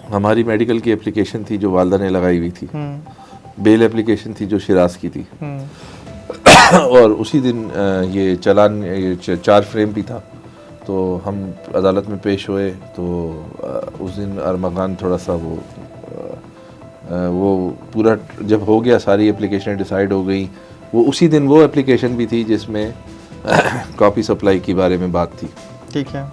हमारी मेडिकल की एप्लीकेशन थी जो वालदा ने लगाई हुई थी, बेल एप्लीकेशन थी जो शिराज की थी, और उसी दिन ये चालान 4 फ्रेम भी था, तो हम अदालत में पेश हुए। तो उस दिन अरमगान थोड़ा सा वो पूरा जब हो गया, सारी एप्लीकेशन डिसाइड हो गई, वो उसी दिन वो एप्लीकेशन भी थी जिसमें कॉपी सप्लाई के बारे में बात थी। ठीक है।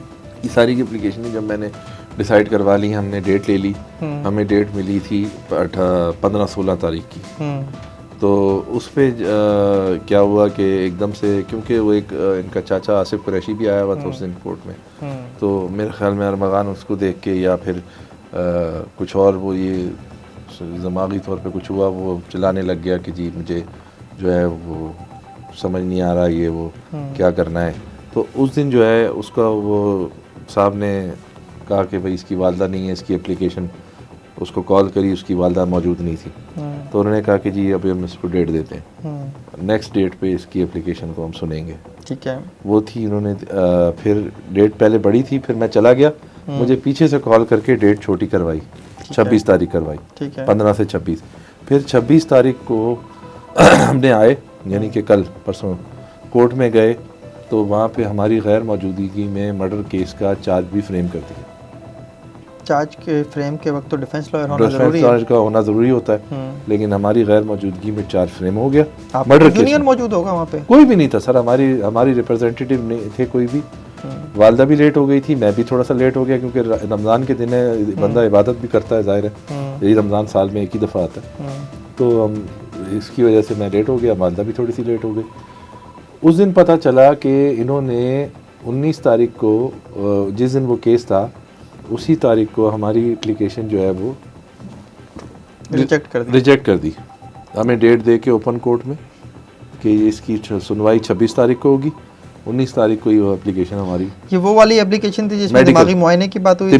ये सारी की एप्लीकेशन जब मैंने डिसाइड करवा ली, हमने डेट ले ली, हमें डेट मिली थी 15-16 तारीख की। तो उस पर क्या हुआ कि एकदम से, क्योंकि वो एक इनका चाचा आसिफ कुरैशी भी आया हुआ था उस दिन कोर्ट में, तो मेरे ख्याल में अरमगान उसको देख के या फिर कुछ और वो ये दिमागी तौर पे कुछ हुआ, वो चिल्लाने लग गया कि जी मुझे जो है वो समझ नहीं आ रहा ये वो क्या करना है। तो उस दिन जो है उसका वो साहब ने कहा कि भाई इसकी वालदा नहीं है, इसकी एप्लीकेशन, उसको कॉल करी, उसकी वालदा मौजूद नहीं थी। तो उन्होंने कहा कि जी अभी हम इसको डेट देते हैं, नेक्स्ट डेट पे इसकी एप्लीकेशन को हम सुनेंगे। ठीक है। वो थी, उन्होंने फिर डेट पहले बड़ी थी, फिर मैं चला गया, मुझे पीछे से कॉल करके डेट छोटी करवाई, 26 तारीख करवाई। ठीक है। 15 से 26, फिर 26 तारीख को हमने आए, यानी कि कल परसों कोर्ट में गए, तो वहाँ पे हमारी गैर मौजूदगी में मर्डर केस का चार्ज भी फ्रेम कर दिया। चार्ज के फ्रेम के वक्त तो डिफेंस लॉयर होना जरूरी है। चार्ज का होना ज़रूरी होता है, लेकिन हमारी गैर मौजूदगी में चार्ज फ्रेम हो गया। मर्डर केस यूनियन मौजूद होगा वहाँ पे? कोई भी नहीं था सर, हमारी रिप्रेजेंटेटिव नहीं थे कोई भी। वालदा भी लेट हो गई थी, मैं भी थोड़ा सा लेट हो गया, क्योंकि रमज़ान के दिन है, बंदा इबादत भी करता है, जाहिर है यही रमज़ान साल में एक ही दफ़ा आता है, तो हम इसकी वजह से मैं लेट हो गया, वालदा भी थोड़ी सी लेट हो गई। उस दिन पता चला कि इन्होंने 19 तारीख को, जिस दिन वो केस था, उसी तारीख को हमारी एप्लीकेशन जो है वो रिजेक्ट कर दी। हमें डेट दे के ओपन कोर्ट में कि इसकी सुनवाई 26 तारीख को होगी, 19 तारीख को ही वो एप्लीकेशन हमारी, ये वो वाली एप्लीकेशन थी जिसमें दिमागी मुआयने की बात हुई थी,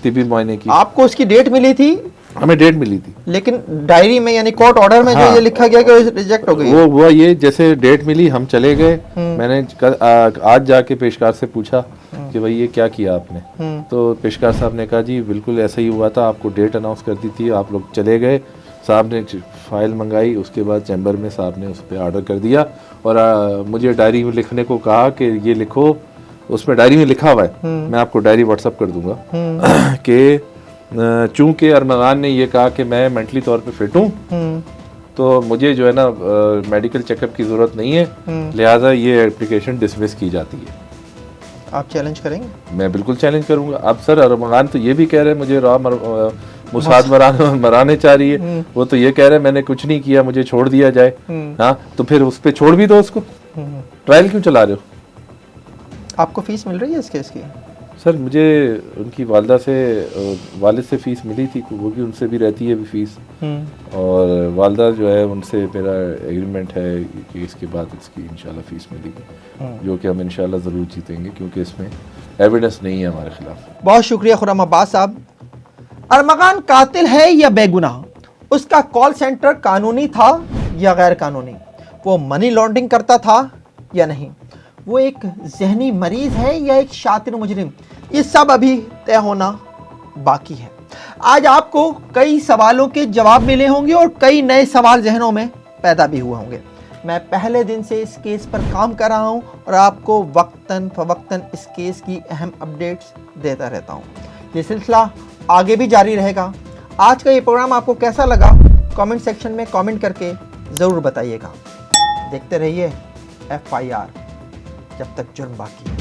तिब्बी मुआयने की। आपको उसकी डेट मिली थी? हमें डेट मिली थी, लेकिन डायरी में यानी कोर्ट ऑर्डर में जो ये लिखा गया कि रिजेक्ट हो गई। वो ये जैसे डेट मिली हम चले गए, मैंने आज जाके पेशकार से पूछा कि भाई ये क्या किया आपने, तो पेशकार साहब ने कहा जी बिल्कुल ऐसा ही हुआ था, आपको डेट अनाउंस कर दी थी, आप लोग चले गए, साहब ने फाइल मंगाई, उसके बाद चैम्बर में साहब ने उस पर ऑर्डर कर दिया, और मुझे डायरी में लिखने को कहा कि ये लिखो, उसमें डायरी में लिखा हुआ है, मैं आपको डायरी व्हाट्सअप कर दूंगा कि चूंकि अरमगान ने ये कहा कि मैं मेंटली तौर पे फिट हूँ, तो मुझे जो है ना मेडिकल चेकअप की ज़रूरत नहीं है, लिहाजा ये एप्लीकेशन डिसमिस की जाती है। आप चैलेंज करेंगे? मैं बिल्कुल चैलेंज करूंगा। अब सर अरमगान तो ये भी कह रहे हैं मुझे मुसाद मराने चाह रही है, वो तो ये कह रहे हैं मैंने कुछ नहीं किया, मुझे छोड़ दिया जाए। हाँ, तो फिर उस पर छोड़ भी दो उसको, ट्रायल क्यों चला रहे हो? आपको फीस मिल रही है इस केस की? सर मुझे उनकी वालदा से, वालिद से फ़ीस मिली थी, वो भी उनसे भी रहती है भी फ़ीस, और वालदा जो है उनसे मेरा एग्रीमेंट है कि इसके बाद इसकी इंशाल्लाह फ़ीस मिलेगी, जो कि हम इंशाल्लाह ज़रूर जीतेंगे, क्योंकि इसमें एविडेंस नहीं है हमारे खिलाफ। बहुत शुक्रिया खुर्रम अब्बास साहब। अरमगान कातिल है या बेगुनाह? उसका कॉल सेंटर कानूनी था या गैर कानूनी? वो मनी लॉन्ड्रिंग करता था या नहीं? वो एक जहनी मरीज है या एक शातिर मुजरिम? ये सब अभी तय होना बाकी है। आज आपको कई सवालों के जवाब मिले होंगे और कई नए सवाल जहनों में पैदा भी हुए होंगे। मैं पहले दिन से इस केस पर काम कर रहा हूं और आपको वक्तन फवक्तन इस केस की अहम अपडेट्स देता रहता हूं। ये सिलसिला आगे भी जारी रहेगा। आज का ये प्रोग्राम आपको कैसा लगा कमेंट सेक्शन में कमेंट करके ज़रूर बताइएगा। देखते रहिए FIR, जब तक जुर्म बाकी है।